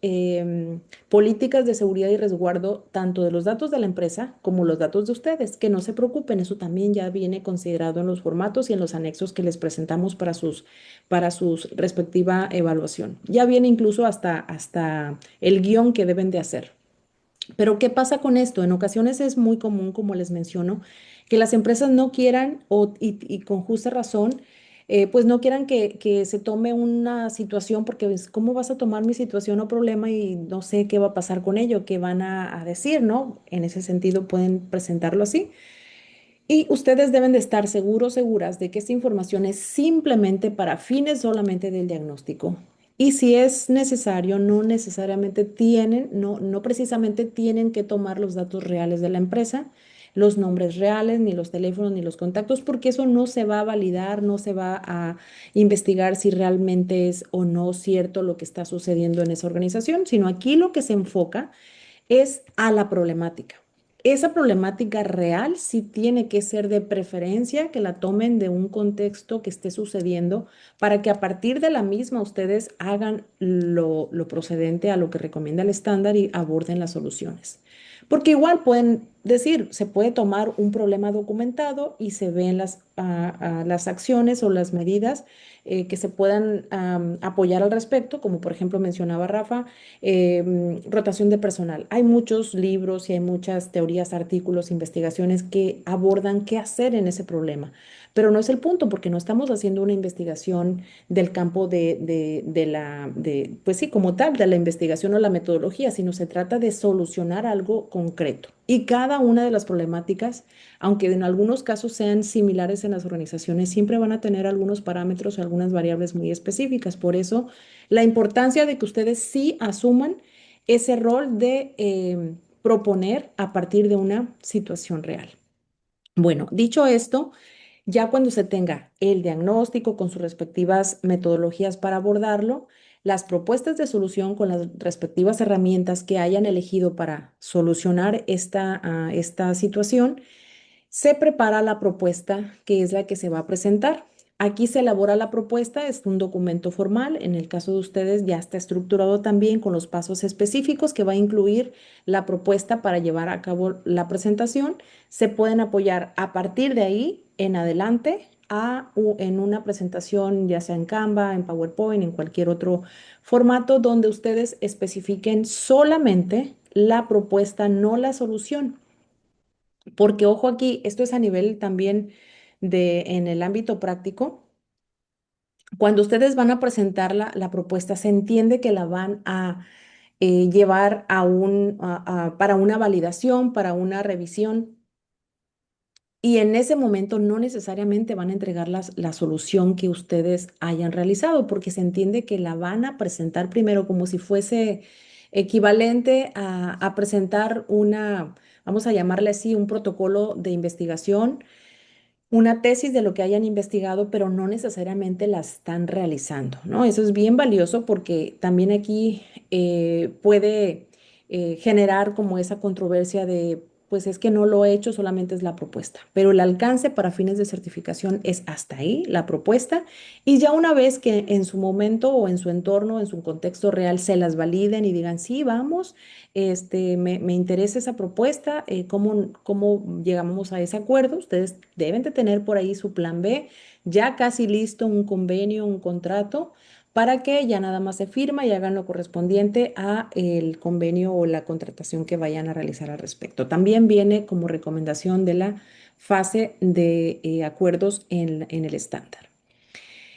A: políticas de seguridad y resguardo tanto de los datos de la empresa como los datos de ustedes. Que no se preocupen, eso también ya viene considerado en los formatos y en los anexos que les presentamos para sus respectiva evaluación. Ya viene incluso hasta el guión que deben de hacer. Pero ¿qué pasa con esto? En ocasiones es muy común, como les menciono, que las empresas no quieran, y con justa razón, pues no quieran que se tome una situación, porque es, ¿cómo vas a tomar mi situación o problema y no sé qué va a pasar con ello, qué van a decir, ¿no? En ese sentido pueden presentarlo así. Y ustedes deben de estar seguros, seguras de que esta información es simplemente para fines solamente del diagnóstico. Y si es necesario, no necesariamente tienen, no precisamente tienen que tomar los datos reales de la empresa, los nombres reales, ni los teléfonos, ni los contactos, porque eso no se va a validar, no se va a investigar si realmente es o no cierto lo que está sucediendo en esa organización, sino aquí lo que se enfoca es a la problemática. Esa problemática real sí tiene que ser de preferencia que la tomen de un contexto que esté sucediendo para que a partir de la misma ustedes hagan lo procedente a lo que recomienda el estándar y aborden las soluciones. Porque igual pueden decir, se puede tomar un problema documentado y se ven las acciones o las medidas que se puedan apoyar al respecto, como por ejemplo mencionaba Rafa, rotación de personal. Hay muchos libros y hay muchas teorías, artículos, investigaciones que abordan qué hacer en ese problema, pero no es el punto porque no estamos haciendo una investigación del campo pues sí, como tal, de la investigación o la metodología, sino se trata de solucionar algo concreto. Y cada una de las problemáticas, aunque en algunos casos sean similares en las organizaciones, siempre van a tener algunos parámetros o algunas variables muy específicas. Por eso, la importancia de que ustedes sí asuman ese rol de proponer a partir de una situación real. Bueno, dicho esto, ya cuando se tenga el diagnóstico con sus respectivas metodologías para abordarlo, las propuestas de solución con las respectivas herramientas que hayan elegido para solucionar esta situación, se prepara la propuesta que es la que se va a presentar. Aquí se elabora la propuesta, es un documento formal. En el caso de ustedes ya está estructurado también con los pasos específicos que va a incluir la propuesta para llevar a cabo la presentación. Se pueden apoyar a partir de ahí en adelante en una presentación, ya sea en Canva, en PowerPoint, en cualquier otro formato donde ustedes especifiquen solamente la propuesta, no la solución. Porque ojo aquí, esto es a nivel también en el ámbito práctico. Cuando ustedes van a presentar la propuesta, se entiende que la van a llevar para una validación, para una revisión. Y en ese momento no necesariamente van a entregar la solución que ustedes hayan realizado, porque se entiende que la van a presentar primero como si fuese equivalente a presentar vamos a llamarle así, un protocolo de investigación, una tesis de lo que hayan investigado, pero no necesariamente la están realizando, ¿no? Eso es bien valioso porque también aquí puede generar como esa controversia de, pues es que no lo he hecho, solamente es la propuesta, pero el alcance para fines de certificación es hasta ahí, la propuesta, y ya una vez que en su momento o en su entorno, en su contexto real, se las validen y digan, sí, vamos, me interesa esa propuesta, cómo llegamos a ese acuerdo. Ustedes deben de tener por ahí su plan B, ya casi listo, un convenio, un contrato, para que ya nada más se firma y hagan lo correspondiente a el convenio o la contratación que vayan a realizar al respecto. También viene como recomendación de la fase de acuerdos en el estándar.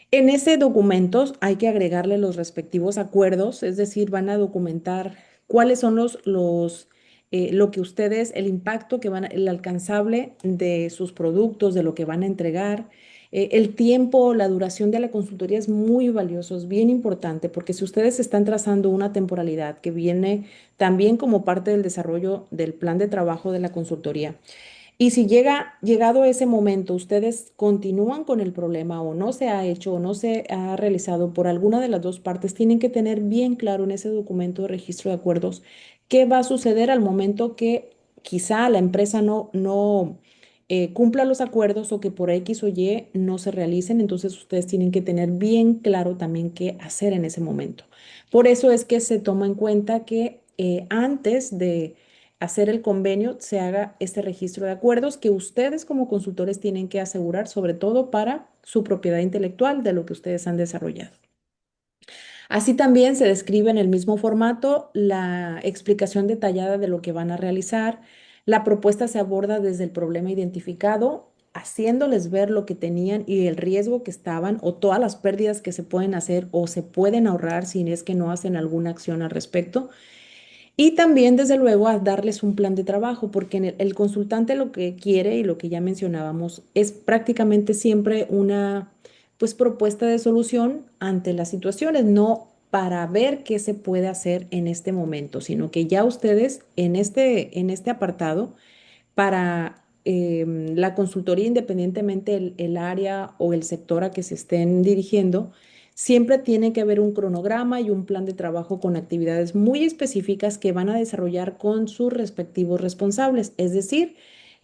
A: En ese documento hay que agregarle los respectivos acuerdos, es decir, van a documentar cuáles son lo que ustedes, el impacto que el alcanzable de sus productos, de lo que van a entregar, El tiempo, la duración de la consultoría es muy valioso, es bien importante, porque si ustedes están trazando una temporalidad que viene también como parte del desarrollo del plan de trabajo de la consultoría, y si llegado ese momento, ustedes continúan con el problema o no se ha hecho o no se ha realizado por alguna de las dos partes, tienen que tener bien claro en ese documento de registro de acuerdos qué va a suceder al momento que quizá la empresa no cumpla los acuerdos o que por X o Y no se realicen. Entonces ustedes tienen que tener bien claro también qué hacer en ese momento. Por eso es que se toma en cuenta que antes de hacer el convenio, se haga este registro de acuerdos que ustedes como consultores tienen que asegurar, sobre todo para su propiedad intelectual de lo que ustedes han desarrollado. Así también se describe en el mismo formato la explicación detallada de lo que van a realizar. La propuesta se aborda desde el problema identificado, haciéndoles ver lo que tenían y el riesgo que estaban o todas las pérdidas que se pueden hacer o se pueden ahorrar si es que no hacen alguna acción al respecto. Y también, desde luego, a darles un plan de trabajo, porque el consultante lo que quiere y lo que ya mencionábamos es prácticamente siempre una pues propuesta de solución ante las situaciones, no para ver qué se puede hacer en este momento, sino que ya ustedes en este apartado para la consultoría, independientemente el área o el sector a que se estén dirigiendo, siempre tiene que haber un cronograma y un plan de trabajo con actividades muy específicas que van a desarrollar con sus respectivos responsables. Es decir,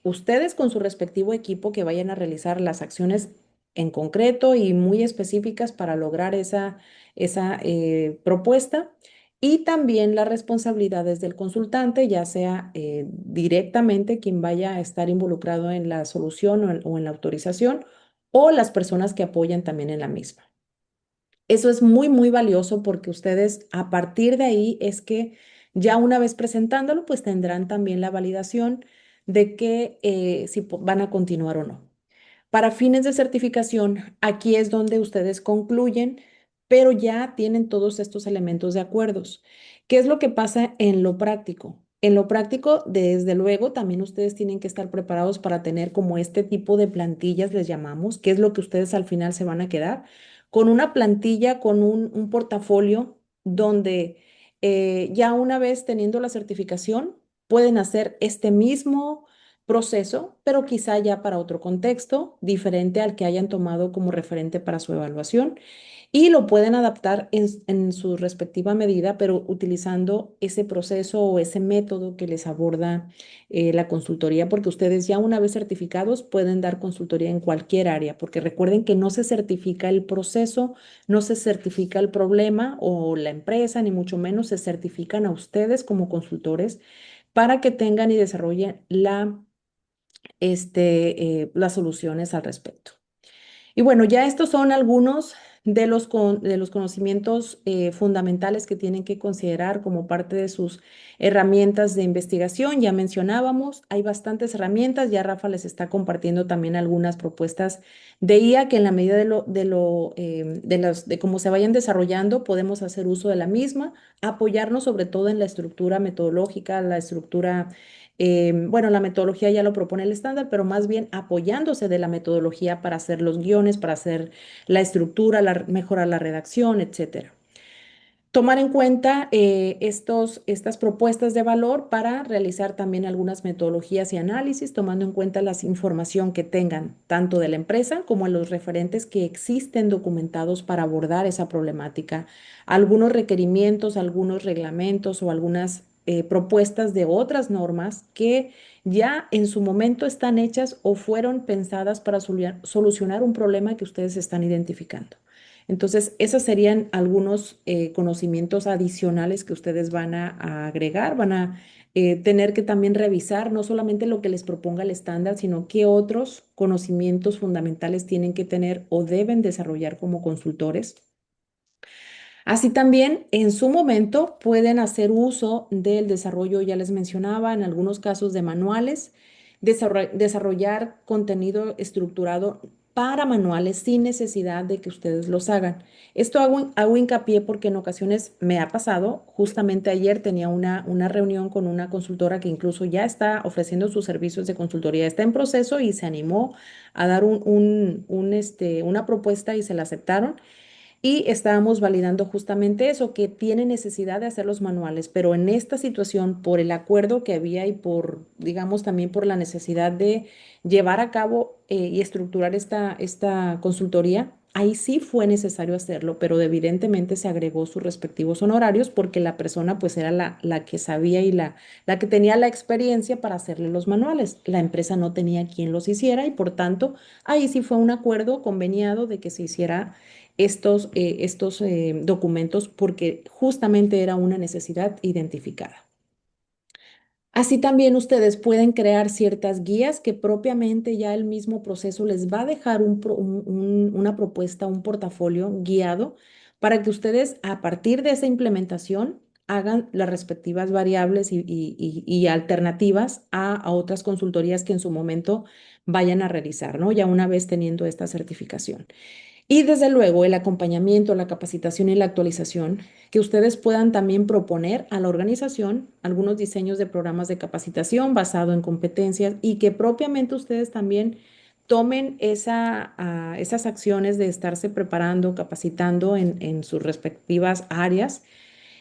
A: ustedes con su respectivo equipo que vayan a realizar las acciones en concreto y muy específicas para lograr esa propuesta y también las responsabilidades del consultante, ya sea directamente quien vaya a estar involucrado en la solución o en la autorización, o las personas que apoyan también en la misma. Eso es muy, muy valioso porque ustedes a partir de ahí es que ya una vez presentándolo, pues tendrán también la validación de que si van a continuar o no. Para fines de certificación, aquí es donde ustedes concluyen, pero ya tienen todos estos elementos de acuerdos. ¿Qué es lo que pasa en lo práctico? En lo práctico, desde luego, también ustedes tienen que estar preparados para tener como este tipo de plantillas, les llamamos, que es lo que ustedes al final se van a quedar, con una plantilla, con un portafolio donde ya una vez teniendo la certificación, pueden hacer este mismo proceso, pero quizá ya para otro contexto diferente al que hayan tomado como referente para su evaluación y lo pueden adaptar en su respectiva medida, pero utilizando ese proceso o ese método que les aborda la consultoría, porque ustedes ya una vez certificados pueden dar consultoría en cualquier área, porque recuerden que no se certifica el proceso, no se certifica el problema o la empresa, ni mucho menos se certifican a ustedes como consultores para que tengan y desarrollen las soluciones al respecto. Y bueno, ya estos son algunos de los conocimientos fundamentales que tienen que considerar como parte de sus herramientas de investigación. Ya mencionábamos, hay bastantes herramientas, ya Rafa les está compartiendo también algunas propuestas de IA que en la medida de cómo se vayan desarrollando, podemos hacer uso de la misma, apoyarnos sobre todo en la estructura metodológica, la estructura bueno, la metodología ya lo propone el estándar, pero más bien apoyándose de la metodología para hacer los guiones, para hacer la estructura, mejorar la redacción, etcétera. Tomar en cuenta estas propuestas de valor para realizar también algunas metodologías y análisis, tomando en cuenta la información que tengan tanto de la empresa como de los referentes que existen documentados para abordar esa problemática, algunos requerimientos, algunos reglamentos o algunas propuestas de otras normas que ya en su momento están hechas o fueron pensadas para solucionar un problema que ustedes están identificando. Entonces, esos serían algunos conocimientos adicionales que ustedes van a agregar, van a tener que también revisar no solamente lo que les proponga el estándar, sino qué otros conocimientos fundamentales tienen que tener o deben desarrollar como consultores. Así también, en su momento, pueden hacer uso del desarrollo, ya les mencionaba, en algunos casos de manuales, desarrollar contenido estructurado para manuales sin necesidad de que ustedes los hagan. Esto hago hincapié porque en ocasiones me ha pasado. Justamente ayer tenía una reunión con una consultora que incluso ya está ofreciendo sus servicios de consultoría, está en proceso y se animó a dar una propuesta y se la aceptaron. Y estábamos validando justamente eso, que tiene necesidad de hacer los manuales, pero en esta situación, por el acuerdo que había y por, digamos, también por la necesidad de llevar a cabo y estructurar esta consultoría, ahí sí fue necesario hacerlo, pero evidentemente se agregó sus respectivos honorarios porque la persona pues era la que sabía y la que tenía la experiencia para hacerle los manuales. La empresa no tenía quien los hiciera y por tanto ahí sí fue un acuerdo conveniado de que se hiciera estos documentos porque justamente era una necesidad identificada. Así también ustedes pueden crear ciertas guías que propiamente ya el mismo proceso les va a dejar una propuesta, un portafolio guiado para que ustedes a partir de esa implementación hagan las respectivas variables y alternativas a otras consultorías que en su momento vayan a realizar, ¿no? Ya una vez teniendo esta certificación. Y desde luego el acompañamiento, la capacitación y la actualización, que ustedes puedan también proponer a la organización algunos diseños de programas de capacitación basado en competencias y que propiamente ustedes también tomen esas acciones de estarse preparando, capacitando en sus respectivas áreas.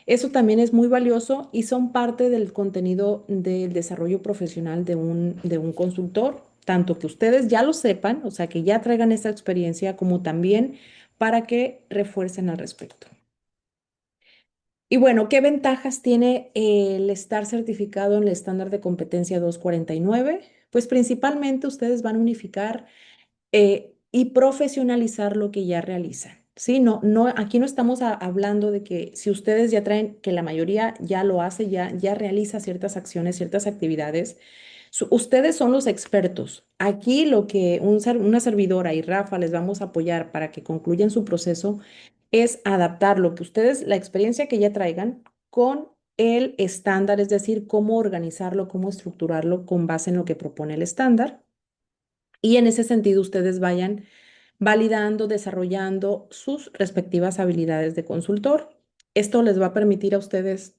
A: Eso también es muy valioso y son parte del contenido del desarrollo profesional de un consultor, tanto que ustedes ya lo sepan, o sea, que ya traigan esa experiencia, como también para que refuercen al respecto. Y bueno, ¿qué ventajas tiene el estar certificado en el estándar de competencia 249? Pues principalmente ustedes van a unificar y profesionalizar lo que ya realizan. Sí, aquí no estamos hablando de que si ustedes ya traen, que la mayoría ya lo hace, ya realiza ciertas acciones, ciertas actividades, ustedes son los expertos. Aquí lo que una servidora y Rafa les vamos a apoyar para que concluyan su proceso es adaptar lo que ustedes, la experiencia que ya traigan con el estándar, es decir, cómo organizarlo, cómo estructurarlo con base en lo que propone el estándar. Y en ese sentido, ustedes vayan validando, desarrollando sus respectivas habilidades de consultor. Esto les va a permitir a ustedes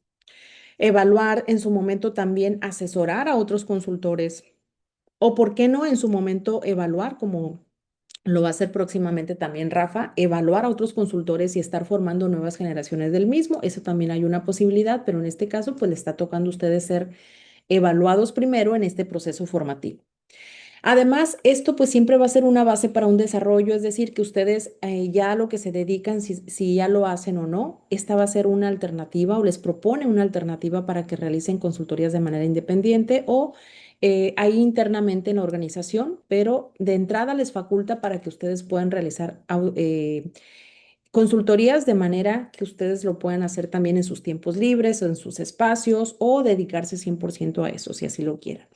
A: evaluar en su momento también asesorar a otros consultores o, ¿por qué no, en su momento evaluar, como lo va a hacer próximamente también Rafa, evaluar a otros consultores y estar formando nuevas generaciones del mismo? Eso también hay una posibilidad, pero en este caso, pues le está tocando a ustedes ser evaluados primero en este proceso formativo. Además, esto pues siempre va a ser una base para un desarrollo, es decir, que ustedes ya a lo que se dedican, si ya lo hacen o no, esta va a ser una alternativa o les propone una alternativa para que realicen consultorías de manera independiente o ahí internamente en la organización, pero de entrada les faculta para que ustedes puedan realizar consultorías de manera que ustedes lo puedan hacer también en sus tiempos libres, en sus espacios o dedicarse 100% a eso, si así lo quieren.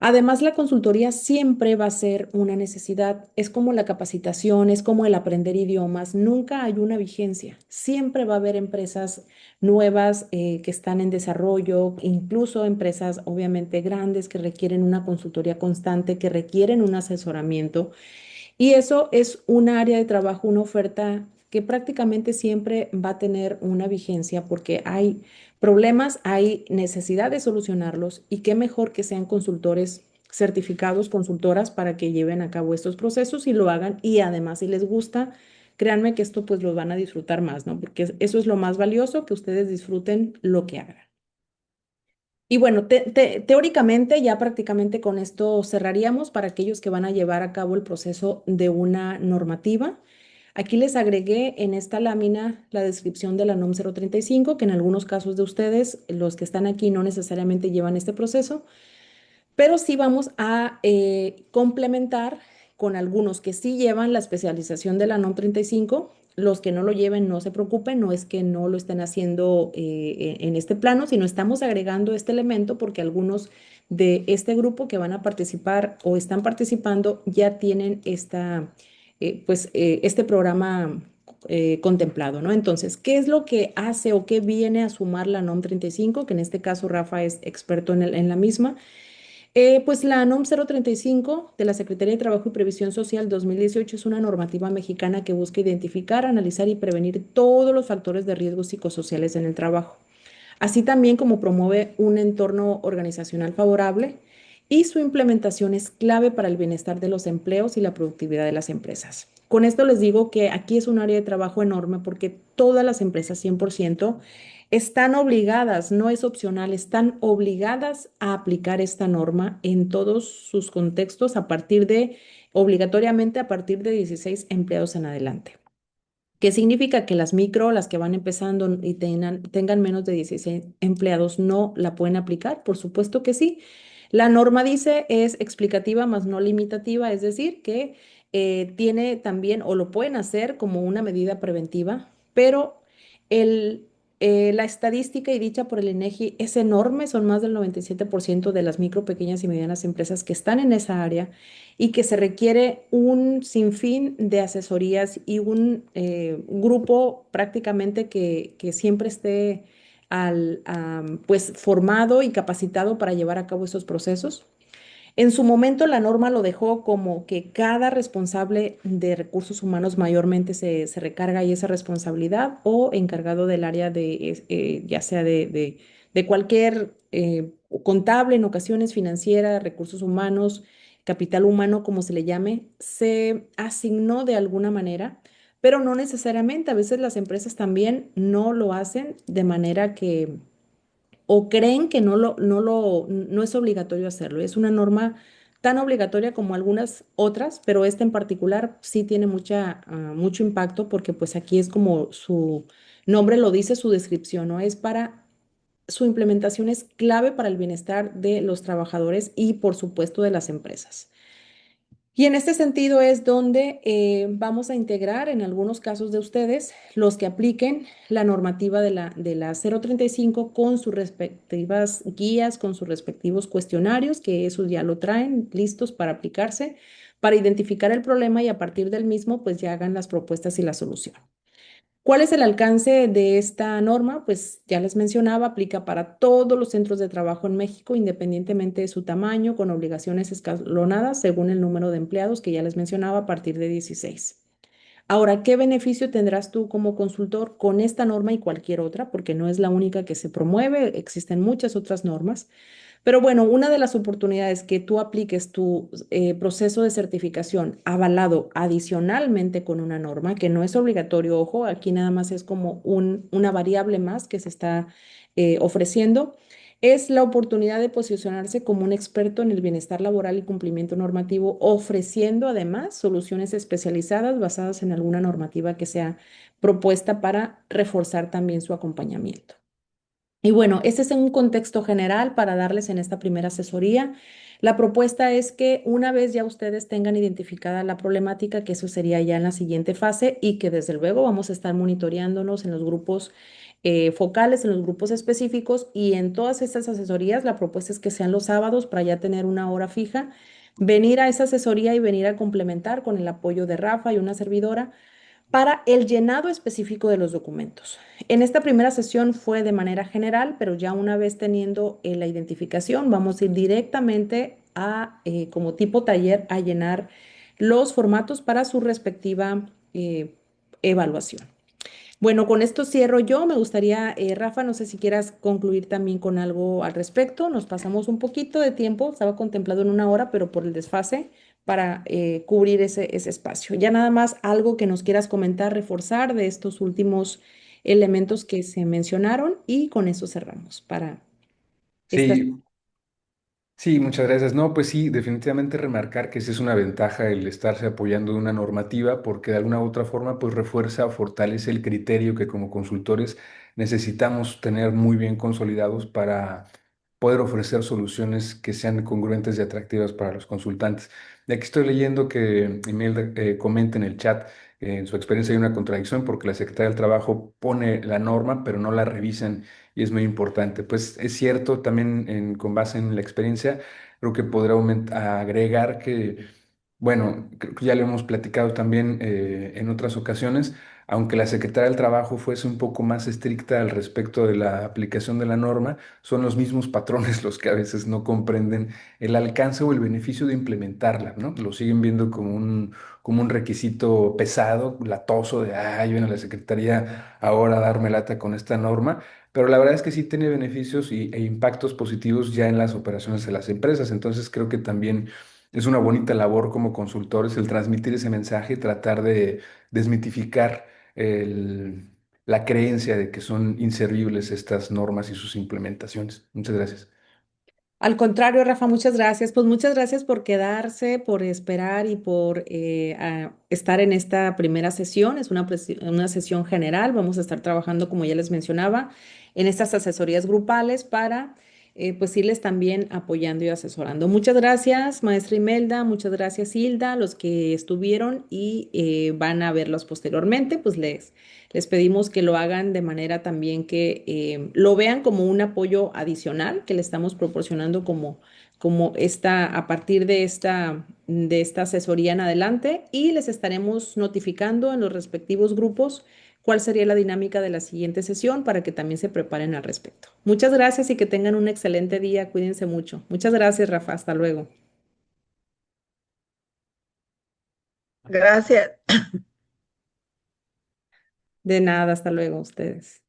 A: Además, la consultoría siempre va a ser una necesidad. Es como la capacitación, es como el aprender idiomas. Nunca hay una vigencia. Siempre va a haber empresas nuevas que están en desarrollo, incluso empresas obviamente grandes que requieren una consultoría constante, que requieren un asesoramiento. Y eso es un área de trabajo, una oferta que prácticamente siempre va a tener una vigencia porque hay problemas, hay necesidad de solucionarlos y qué mejor que sean consultores certificados, consultoras para que lleven a cabo estos procesos y lo hagan y además si les gusta, créanme que esto pues lo van a disfrutar más, ¿no? Porque eso es lo más valioso, que ustedes disfruten lo que hagan. Y bueno, teóricamente ya prácticamente con esto cerraríamos para aquellos que van a llevar a cabo el proceso de una normativa. Aquí les agregué en esta lámina la descripción de la NOM 035, que en algunos casos de ustedes, los que están aquí, no necesariamente llevan este proceso, pero sí vamos a complementar con algunos que sí llevan la especialización de la NOM 35. Los que no lo lleven, no se preocupen, no es que no lo estén haciendo en este plano, sino estamos agregando este elemento porque algunos de este grupo que van a participar o están participando ya tienen este programa contemplado, ¿no? Entonces, ¿qué es lo que hace o qué viene a sumar la NOM 35? Que en este caso Rafa es experto en la misma. Pues la NOM 035 de la Secretaría de Trabajo y Previsión Social 2018 es una normativa mexicana que busca identificar, analizar y prevenir todos los factores de riesgos psicosociales en el trabajo, así también como promueve un entorno organizacional favorable y su implementación es clave para el bienestar de los empleos y la productividad de las empresas. Con esto les digo que aquí es un área de trabajo enorme porque todas las empresas 100% están obligadas, no es opcional, están obligadas a aplicar esta norma en todos sus contextos obligatoriamente a partir de 16 empleados en adelante. ¿Qué significa? Que las micro, las que van empezando y tengan menos de 16 empleados, no la pueden aplicar. Por supuesto que sí. La norma dice es explicativa más no limitativa, es decir, que tiene también o lo pueden hacer como una medida preventiva, pero el, la estadística y dicha por el INEGI es enorme, son más del 97% de las micro, pequeñas y medianas empresas que están en esa área y que se requiere un sinfín de asesorías y un grupo prácticamente que siempre esté pues formado y capacitado para llevar a cabo esos procesos. En su momento la norma lo dejó como que cada responsable de recursos humanos mayormente se recarga ahí esa responsabilidad o encargado del área ya sea de cualquier contable en ocasiones financiera, recursos humanos, capital humano, como se le llame, se asignó de alguna manera, pero no necesariamente. A veces las empresas también no lo hacen de manera que o creen que no es obligatorio hacerlo. Es una norma tan obligatoria como algunas otras, pero esta en particular sí tiene mucho impacto porque pues aquí es como su nombre lo dice, su descripción, ¿no? Su implementación es clave para el bienestar de los trabajadores y por supuesto de las empresas. Y en este sentido es donde vamos a integrar en algunos casos de ustedes los que apliquen la normativa de la 035 con sus respectivas guías, con sus respectivos cuestionarios, que esos ya lo traen listos para aplicarse, para identificar el problema y a partir del mismo pues ya hagan las propuestas y la solución. ¿Cuál es el alcance de esta norma? Pues ya les mencionaba, aplica para todos los centros de trabajo en México, independientemente de su tamaño, con obligaciones escalonadas según el número de empleados que ya les mencionaba a partir de 16. Ahora, ¿qué beneficio tendrás tú como consultor con esta norma y cualquier otra? Porque no es la única que se promueve, existen muchas otras normas. Pero bueno, una de las oportunidades que tú apliques tu proceso de certificación avalado adicionalmente con una norma, que no es obligatorio, ojo, aquí nada más es como una variable más que se está ofreciendo, es la oportunidad de posicionarse como un experto en el bienestar laboral y cumplimiento normativo, ofreciendo además soluciones especializadas basadas en alguna normativa que sea propuesta para reforzar también su acompañamiento. Y bueno, este es un contexto general para darles en esta primera asesoría. La propuesta es que una vez ya ustedes tengan identificada la problemática, que eso sería ya en la siguiente fase y que desde luego vamos a estar monitoreándonos en los grupos focales, en los grupos específicos y en todas estas asesorías, la propuesta es que sean los sábados para ya tener una hora fija, venir a esa asesoría y venir a complementar con el apoyo de Rafa y una servidora para el llenado específico de los documentos. En esta primera sesión fue de manera general, pero ya una vez teniendo la identificación, vamos a ir directamente como tipo taller, a llenar los formatos para su respectiva evaluación. Bueno, con esto cierro yo. Me gustaría, Rafa, no sé si quieras concluir también con algo al respecto. Nos pasamos un poquito de tiempo, estaba contemplado en una hora, pero por el desfase para cubrir ese espacio. Ya nada más algo que nos quieras comentar, reforzar de estos últimos elementos que se mencionaron y con eso cerramos para esta.
B: Sí, sí, muchas gracias. No, pues sí, definitivamente remarcar que sí es una ventaja el estarse apoyando de una normativa porque de alguna u otra forma pues refuerza o fortalece el criterio que como consultores necesitamos tener muy bien consolidados para poder ofrecer soluciones que sean congruentes y atractivas para los consultantes. Y aquí estoy leyendo que Emil comenta en el chat que en su experiencia hay una contradicción porque la Secretaría del Trabajo pone la norma pero no la revisan y es muy importante. Pues es cierto, también con base en la experiencia, creo que podrá agregar que, bueno, creo que ya lo hemos platicado también en otras ocasiones, aunque la Secretaría del Trabajo fuese un poco más estricta al respecto de la aplicación de la norma, son los mismos patrones los que a veces no comprenden el alcance o el beneficio de implementarla, ¿no? Lo siguen viendo como un requisito pesado, latoso, de, ay, viene la Secretaría ahora a darme lata con esta norma, pero la verdad es que sí tiene beneficios e impactos positivos ya en las operaciones de las empresas. Entonces creo que también es una bonita labor como consultores el transmitir ese mensaje, tratar de desmitificar el- la creencia de que son inservibles estas normas y sus implementaciones. Muchas gracias.
A: Al contrario, Rafa, muchas gracias. Pues muchas gracias por quedarse, por esperar y por estar en esta primera sesión. Es una sesión general. Vamos a estar trabajando, como ya les mencionaba, en estas asesorías grupales para pues irles también apoyando y asesorando. Muchas gracias, maestra Imelda. Muchas gracias, Hilda, los que estuvieron y van a verlos posteriormente. Pues les pedimos que lo hagan de manera también que lo vean como un apoyo adicional que le estamos proporcionando como a partir de esta asesoría en adelante y les estaremos notificando en los respectivos grupos cuál sería la dinámica de la siguiente sesión para que también se preparen al respecto. Muchas gracias y que tengan un excelente día. Cuídense mucho. Muchas gracias, Rafa. Hasta luego.
C: Gracias.
A: De nada, hasta luego, ustedes.